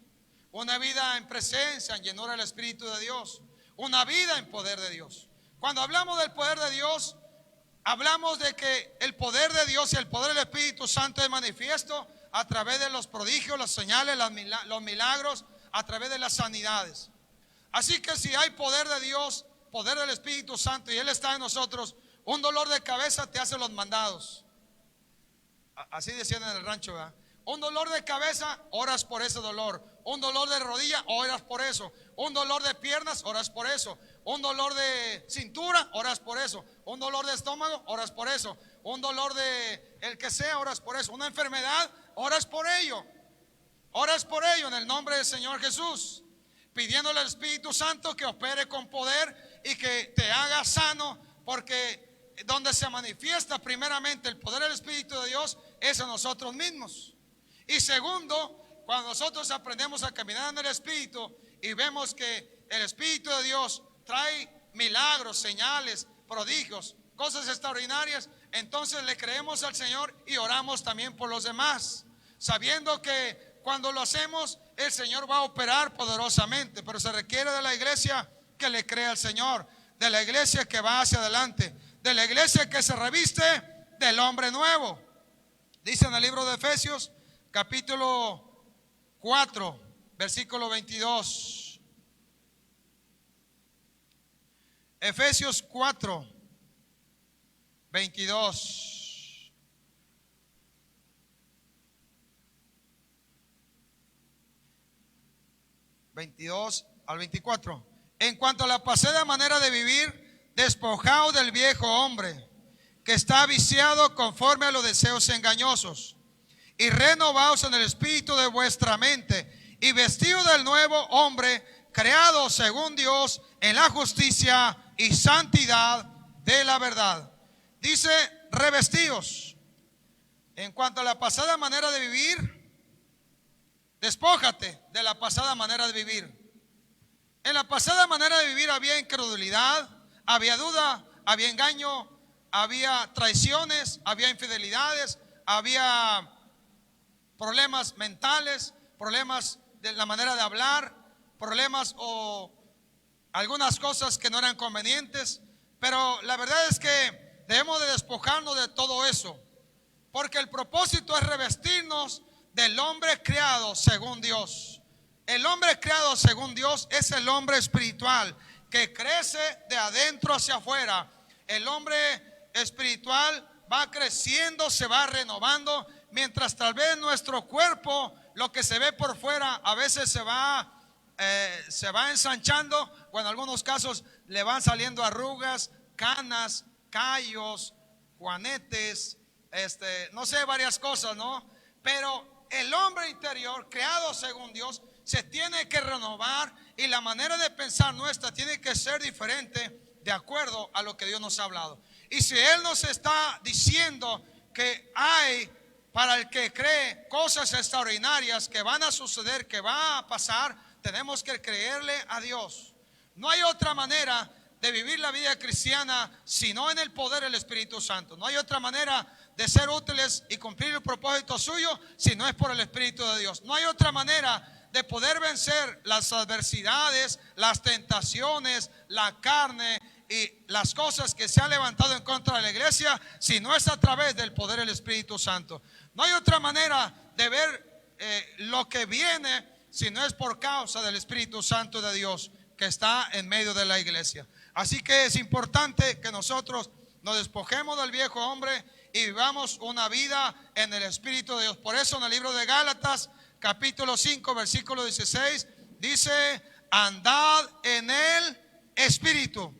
A: una vida en presencia, en llenura del Espíritu de Dios, una vida en poder de Dios. Cuando hablamos del poder de Dios, hablamos de que el poder de Dios y el poder del Espíritu Santo es manifiesto a través de los prodigios, las señales, los milagros, a través de las sanidades. Así que si hay poder de Dios, poder del Espíritu Santo, y Él está en nosotros, un dolor de cabeza te hace los mandados. Así decían en el rancho, ¿verdad? Un dolor de cabeza, oras por ese dolor. Un dolor de rodilla, oras por eso. Un dolor de piernas, oras por eso. Un dolor de cintura, oras por eso. Un dolor de estómago, oras por eso. un dolor de el que sea, oras por eso. Una enfermedad, oras por ello. Oras por ello en el nombre del Señor Jesús, pidiéndole al Espíritu Santo que opere con poder y que te haga sano, porque donde se manifiesta primeramente el poder del Espíritu de Dios es en nosotros mismos. Y segundo, cuando nosotros aprendemos a caminar en el Espíritu y vemos que el Espíritu de Dios trae milagros, señales, prodigios, cosas extraordinarias, entonces le creemos al Señor y oramos también por los demás, sabiendo que cuando lo hacemos, el Señor va a operar poderosamente. Pero se requiere de la iglesia que le crea al Señor, de la iglesia que va hacia adelante, de la iglesia que se reviste del hombre nuevo. Dice en el libro de Efesios, capítulo 4, versículo 22. Efesios 4, 22. 22 al 24. En cuanto a la pasada manera de vivir, despojaos del viejo hombre que está viciado conforme a los deseos engañosos, y renovaos en el espíritu de vuestra mente, y vestidos del nuevo hombre creado según Dios en la justicia y santidad de la verdad. Dice revestidos. En cuanto a la pasada manera de vivir, despójate de la pasada manera de vivir. En la pasada manera de vivir había incredulidad, había duda, había engaño, había traiciones, había infidelidades, había problemas mentales, problemas de la manera de hablar, problemas o algunas cosas que no eran convenientes. Pero la verdad es que debemos de despojarnos de todo eso, porque el propósito es revestirnos del hombre creado según Dios. El hombre creado según Dios es el hombre espiritual que crece de adentro hacia afuera. El hombre espiritual va creciendo, se va renovando, mientras tal vez nuestro cuerpo, lo que se ve por fuera, a veces se va ensanchando, o en algunos casos le van saliendo arrugas, canas, callos, juanetes, no sé, varias cosas, ¿no? Pero el hombre interior, creado según Dios, se tiene que renovar, y la manera de pensar nuestra tiene que ser diferente de acuerdo a lo que Dios nos ha hablado. Y si Él nos está diciendo que hay para el que cree cosas extraordinarias que van a suceder, que va a pasar, tenemos que creerle a Dios. No hay otra manera de vivir la vida cristiana sino en el poder del Espíritu Santo. No hay otra manera de ser útiles y cumplir el propósito suyo si no es por el Espíritu de Dios. No hay otra manera de poder vencer las adversidades, las tentaciones, la carne y las cosas que se han levantado en contra de la iglesia si no es a través del poder del Espíritu Santo. No hay otra manera de ver lo que viene si no es por causa del Espíritu Santo de Dios que está en medio de la iglesia. Así que es importante que nosotros nos despojemos del viejo hombre y vivamos una vida en el Espíritu de Dios. Por eso en el libro de Gálatas, capítulo 5, versículo 16, dice: andad en el Espíritu.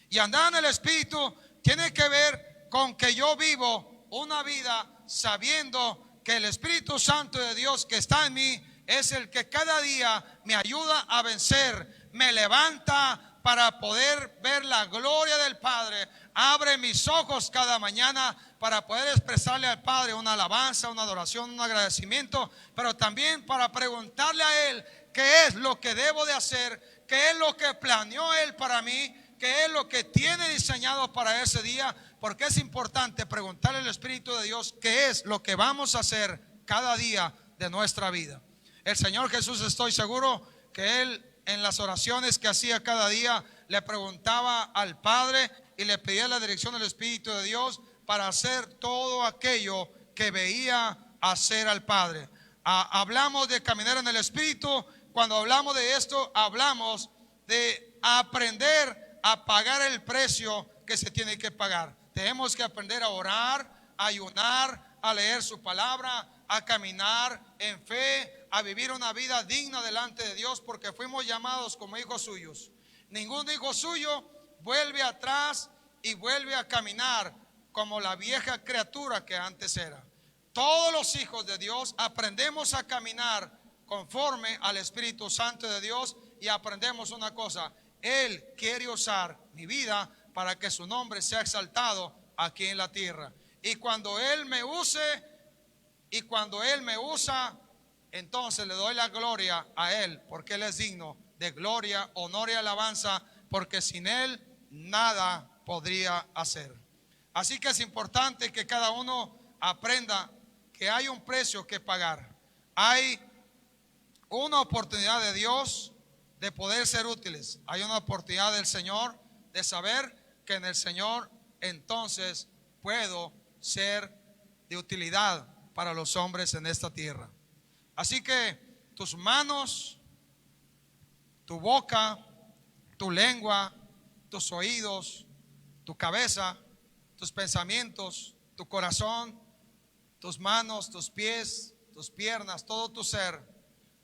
A: Y andar en el Espíritu tiene que ver con que yo vivo una vida sabiendo que el Espíritu Santo de Dios que está en mí es el que cada día me ayuda a vencer, me levanta para poder ver la gloria del Padre, abre mis ojos cada mañana para poder expresarle al Padre una alabanza, una adoración, un agradecimiento, pero también para preguntarle a Él qué es lo que debo de hacer, qué es lo que planeó Él para mí, qué es lo que tiene diseñado para ese día, porque es importante preguntarle al Espíritu de Dios qué es lo que vamos a hacer cada día de nuestra vida. El Señor Jesús, estoy seguro que Él en las oraciones que hacía cada día le preguntaba al Padre y le pedía la dirección del Espíritu de Dios para hacer todo aquello que veía hacer al Padre. Hablamos de caminar en el Espíritu. Cuando hablamos de esto, hablamos de aprender a pagar el precio que se tiene que pagar. Tenemos que aprender a orar, a ayunar, a leer su palabra, a caminar en fe, a vivir una vida digna delante de Dios, porque fuimos llamados como hijos suyos. Ningún hijo suyo vuelve atrás y vuelve a caminar como la vieja criatura que antes era. Todos los hijos de Dios aprendemos a caminar conforme al Espíritu Santo de Dios y aprendemos una cosa: Él quiere usar mi vida para que su nombre sea exaltado aquí en la tierra. Y cuando Él me usa, entonces le doy la gloria a Él, porque Él es digno de gloria, honor y alabanza, porque sin Él nada podría hacer. Así que es importante que cada uno aprenda que hay un precio que pagar. Hay una oportunidad de Dios de poder ser útiles. Hay una oportunidad del Señor de saber que en el Señor entonces puedo ser de utilidad para los hombres en esta tierra. Así que tus manos, tu boca, tu lengua, tus oídos, tu cabeza, tus pensamientos, tu corazón, tus manos, tus pies, tus piernas, todo tu ser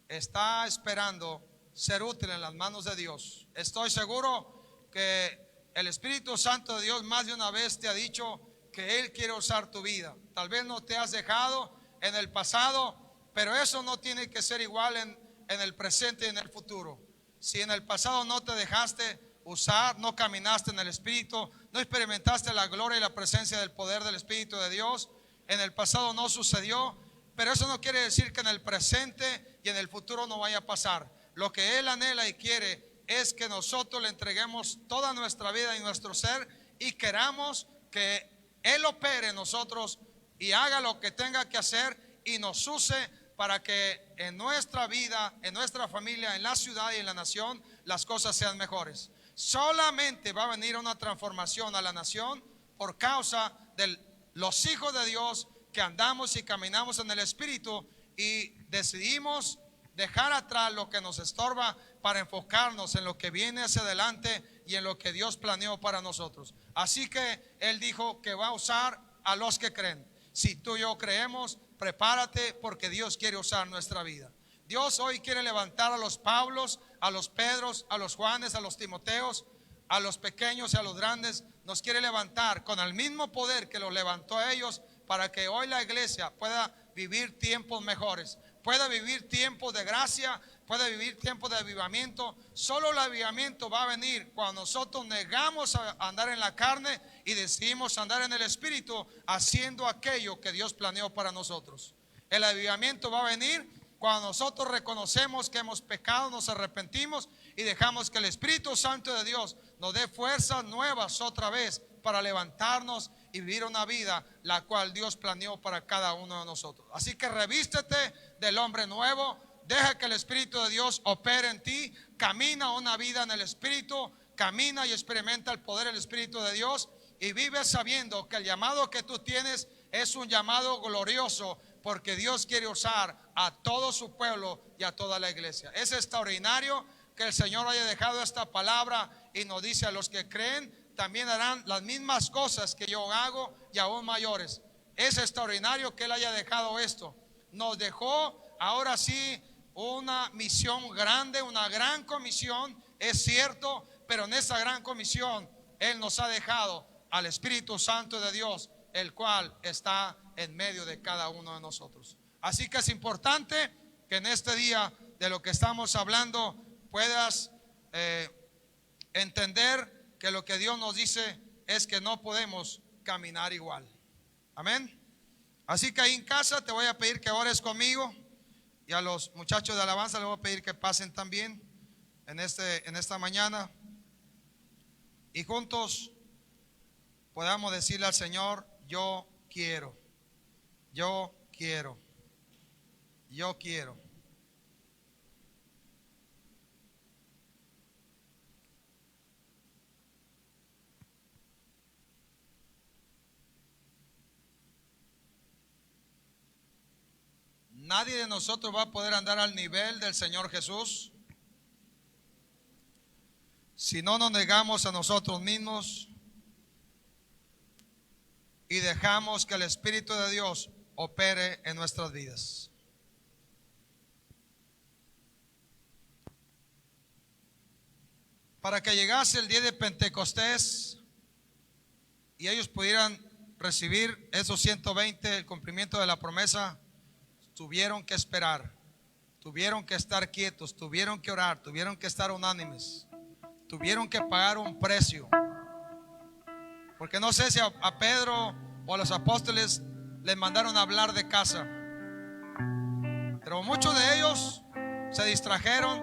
A: está esperando ser útil en las manos de Dios. Estoy seguro que el Espíritu Santo de Dios más de una vez te ha dicho que Él quiere usar tu vida. Tal vez no te has dejado en el pasado, pero eso no tiene que ser igual en el presente y en el futuro. Si en el pasado no te dejaste usar, no caminaste en el Espíritu, no experimentaste la gloria y la presencia del poder del Espíritu de Dios, en el pasado no sucedió, pero eso no quiere decir que en el presente y en el futuro no vaya a pasar. Lo que Él anhela y quiere es que nosotros le entreguemos toda nuestra vida y nuestro ser y queramos que Él opere en nosotros y haga lo que tenga que hacer y nos use para que en nuestra vida, en nuestra familia, en la ciudad y en la nación las cosas sean mejores. Solamente va a venir una transformación a la nación por causa de los hijos de Dios que andamos y caminamos en el Espíritu y decidimos dejar atrás lo que nos estorba para enfocarnos en lo que viene hacia adelante y en lo que Dios planeó para nosotros. Así que Él dijo que va a usar a los que creen. Si tú y yo creemos, prepárate, porque Dios quiere usar nuestra vida. Dios hoy quiere levantar a los Pablos, a los Pedros, a los Juanes, a los Timoteos, a los pequeños y a los grandes. Nos quiere levantar con el mismo poder que los levantó a ellos, para que hoy la iglesia pueda vivir tiempos mejores, pueda vivir tiempos de gracia, pueda vivir tiempos de avivamiento. Solo el avivamiento va a venir cuando nosotros negamos a andar en la carne y decidimos andar en el Espíritu, haciendo aquello que Dios planeó para nosotros. El avivamiento va a venir cuando nosotros reconocemos que hemos pecado, nos arrepentimos y dejamos que el Espíritu Santo de Dios nos dé fuerzas nuevas otra vez para levantarnos y vivir una vida la cual Dios planeó para cada uno de nosotros. Así que revístete del hombre nuevo, deja que el Espíritu de Dios opere en ti, camina una vida en el Espíritu, camina y experimenta el poder del Espíritu de Dios y vive sabiendo que el llamado que tú tienes es un llamado glorioso, porque Dios quiere usar a todo su pueblo y a toda la iglesia. Es extraordinario que el Señor haya dejado esta palabra y nos dice: a los que creen también harán las mismas cosas que yo hago y aún mayores. Es extraordinario que Él haya dejado esto. Nos dejó ahora sí una misión grande, una gran comisión, es cierto, pero en esa gran comisión Él nos ha dejado al Espíritu Santo de Dios, el cual está en medio de cada uno de nosotros. Así que es importante que en este día de lo que estamos hablando puedas entender que lo que Dios nos dice es que no podemos caminar igual. Amén. Así que ahí en casa te voy a pedir que ores conmigo, y a los muchachos de alabanza les voy a pedir que pasen también en esta mañana, y juntos podamos decirle al Señor: yo quiero, yo quiero, yo quiero. Nadie de nosotros va a poder andar al nivel del Señor Jesús si no nos negamos a nosotros mismos y dejamos que el Espíritu de Dios opere en nuestras vidas. Para que llegase el día de Pentecostés y ellos pudieran recibir esos 120, el cumplimiento de la promesa, tuvieron que esperar, tuvieron que estar quietos, tuvieron que orar, tuvieron que estar unánimes, tuvieron que pagar un precio. Porque no sé si a Pedro o a los apóstoles les mandaron a hablar de casa, pero muchos de ellos se distrajeron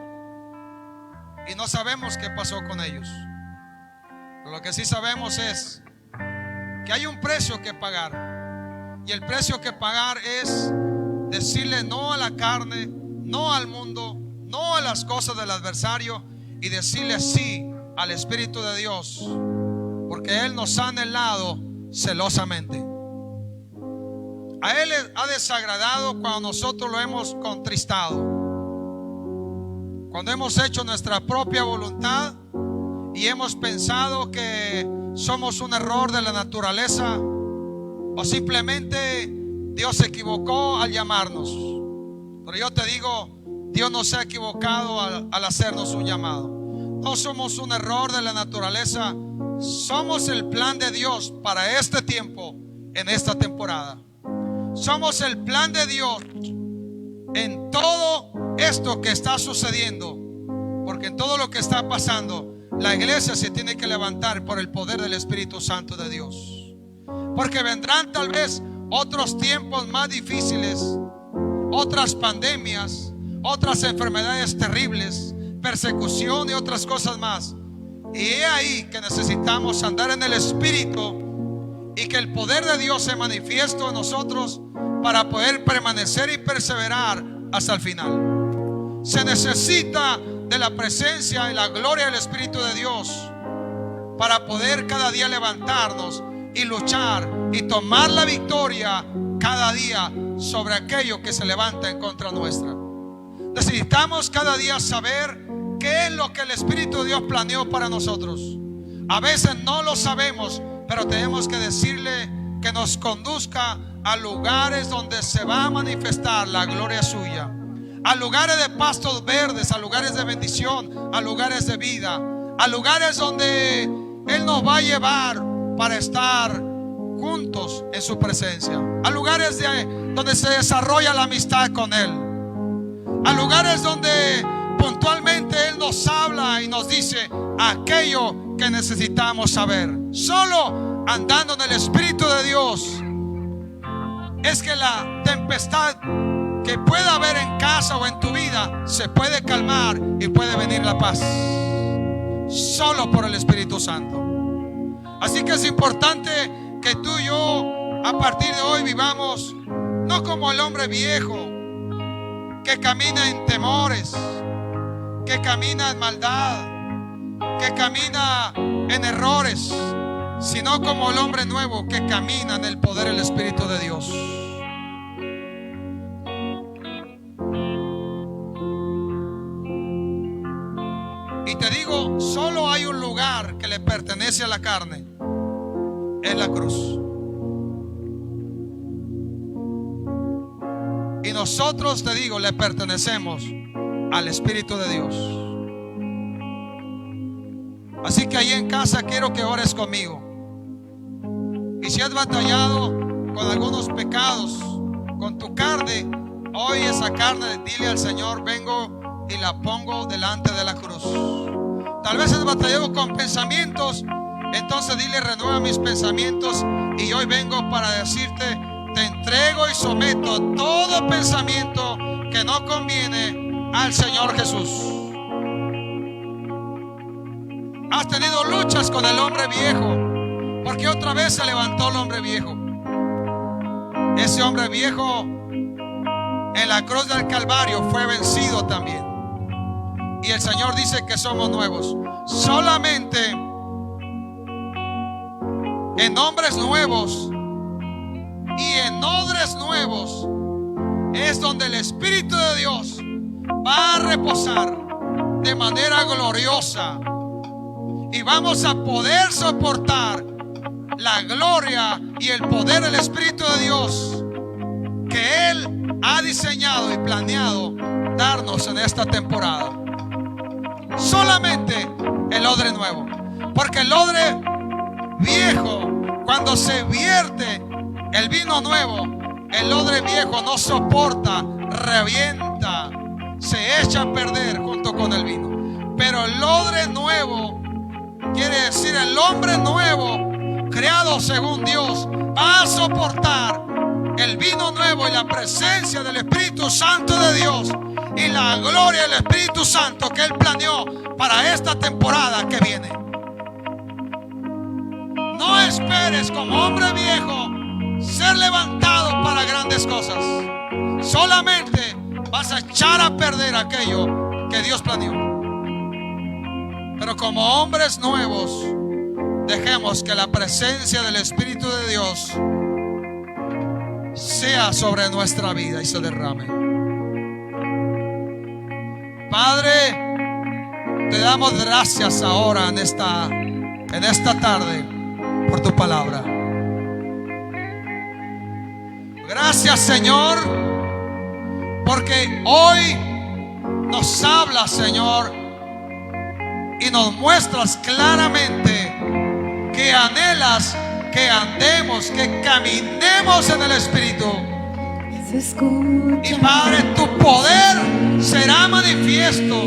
A: y no sabemos qué pasó con ellos. Pero lo que sí sabemos es que hay un precio que pagar, y el precio que pagar es decirle no a la carne, no al mundo, no a las cosas del adversario, y decirle sí al Espíritu de Dios, porque Él nos ha anhelado celosamente. A Él le ha desagradado cuando nosotros lo hemos contristado, cuando hemos hecho nuestra propia voluntad y hemos pensado que somos un error de la naturaleza, o simplemente Dios se equivocó al llamarnos. Pero yo te digo, Dios no se ha equivocado al hacernos un llamado. No somos un error de la naturaleza, somos el plan de Dios para este tiempo, en esta temporada. Somos el plan de Dios en todo esto que está sucediendo, porque en todo lo que está pasando, la iglesia se tiene que levantar por el poder del Espíritu Santo de Dios. Porque vendrán tal vez otros tiempos más difíciles, otras pandemias, otras enfermedades terribles, persecución y otras cosas más. Y es ahí que necesitamos andar en el Espíritu y que el poder de Dios se manifieste en nosotros para poder permanecer y perseverar hasta el final. Se necesita de la presencia y la gloria del Espíritu de Dios para poder cada día levantarnos y luchar y tomar la victoria cada día sobre aquello que se levanta en contra nuestra. Necesitamos cada día saber qué es lo que el Espíritu de Dios planeó para nosotros. A veces no lo sabemos, pero tenemos que decirle que nos conduzca a lugares donde se va a manifestar la gloria suya, a lugares de pastos verdes, a lugares de bendición, a lugares de vida, a lugares donde Él nos va a llevar para estar juntos en su presencia, a lugares donde se desarrolla la amistad con Él, a lugares donde puntualmente Él nos habla y nos dice aquello que necesitamos saber. Solo andando en el Espíritu de Dios es que la tempestad que pueda haber en casa o en tu vida se puede calmar y puede venir la paz, solo por el Espíritu Santo. Así que es importante que tú y yo a partir de hoy vivamos no como el hombre viejo que camina en temores, que camina en maldad, que camina en errores, sino como el hombre nuevo que camina en el poder del Espíritu de Dios. Y te digo, solo hay un lugar que le pertenece a la carne, es la cruz. Y nosotros, te digo, le pertenecemos al Espíritu de Dios. Así que ahí en casa quiero que ores conmigo. Y si has batallado con algunos pecados, con tu carne, hoy esa carne, dile al Señor: vengo y la pongo delante de la cruz. Tal vez has batallado con pensamientos, entonces dile: renueva mis pensamientos. Y hoy vengo para decirte: te entrego y someto todo pensamiento que no conviene al Señor Jesús. Has tenido luchas con el hombre viejo, porque otra vez se levantó el hombre viejo. Ese hombre viejo en la cruz del Calvario fue vencido también. Y el Señor dice que somos nuevos. Solamente en hombres nuevos y en odres nuevos es donde el Espíritu de Dios va a reposar de manera gloriosa, y vamos a poder soportar la gloria y el poder del Espíritu de Dios que Él ha diseñado y planeado darnos en esta temporada. Solamente el odre nuevo, porque el odre viejo, Cuando se vierte el vino nuevo, el odre viejo no soporta, revienta, se echa a perder junto con el vino. Pero el odre nuevo quiere decir el hombre nuevo, creado según Dios, va a soportar el vino nuevo y la presencia del Espíritu Santo de Dios y la gloria del Espíritu Santo que Él planeó para esta temporada que viene. No esperes como hombre viejo ser levantado para grandes cosas. Solamente vas a echar a perder aquello que Dios planeó. Pero como hombres nuevos, dejemos que la presencia del Espíritu de Dios sea sobre nuestra vida y se derrame. Padre, te damos gracias ahora en esta tarde por tu palabra. Gracias, Señor, porque hoy nos hablas, Señor, y nos muestras claramente que anhelas que andemos, que caminemos en el Espíritu. Y Padre, tu poder será manifiesto,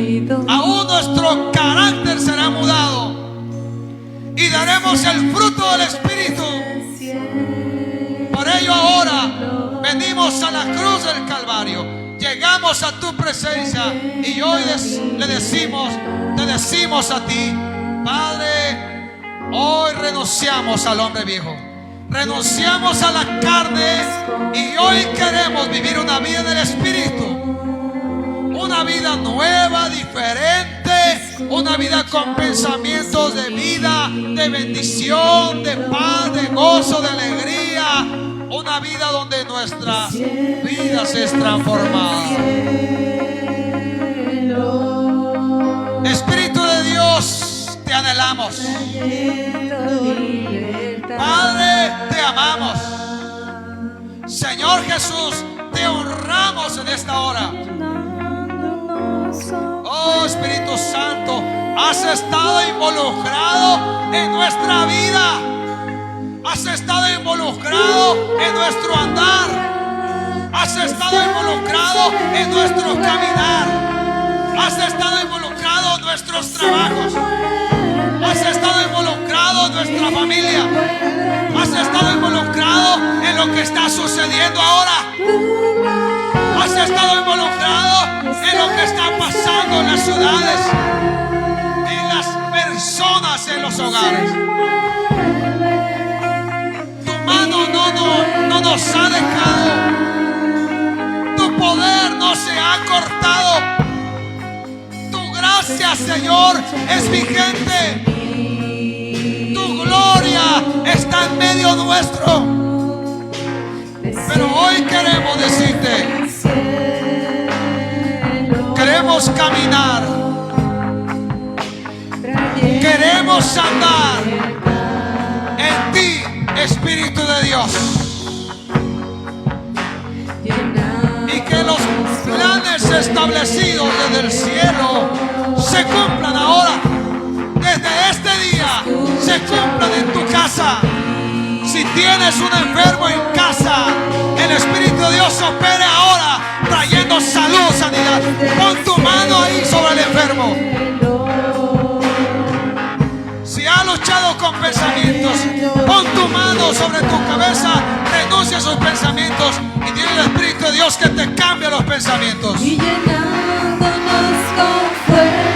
A: aún nuestro carácter será mudado y daremos el fruto del Espíritu. Por ello ahora venimos a la cruz del Calvario, llegamos a tu presencia y hoy te decimos a ti, Padre, hoy renunciamos al hombre viejo, renunciamos a la carne y hoy queremos vivir una vida en el Espíritu, una vida nueva, diferente, una vida con pensamientos de vida, de bendición, de paz, de gozo, de alegría, una vida donde nuestra vida se es transformada. Espíritu de Dios, te anhelamos. Padre, te amamos. Señor Jesús, te honramos en esta hora. Oh Espíritu Santo, has estado involucrado en nuestra vida. Has estado involucrado en nuestro andar. Has estado involucrado en nuestro caminar. Has estado involucrado en nuestros trabajos. Has estado involucrado en nuestra familia. Has estado involucrado en lo que está sucediendo ahora. Has estado involucrado en lo que está pasando en las ciudades, en las personas, en los hogares. Tu mano no nos ha dejado. Tu poder no se ha cortado. Tu gracia, Señor, es vigente. Tu gloria está en medio nuestro. Pero hoy queremos decirte, queremos caminar, queremos andar en ti, Espíritu de Dios, y que los planes establecidos desde el cielo se cumplan ahora, desde este día se cumplan en tu casa. Si tienes un enfermo en casa, el Espíritu de Dios opere ahora, trayendo salud, sanidad. Pon tu mano ahí sobre el enfermo. Si ha luchado con pensamientos, pon tu mano sobre tu cabeza, renuncia a sus pensamientos y dile al Espíritu de Dios que te cambie los pensamientos.
B: Y llenándonos con fuerza.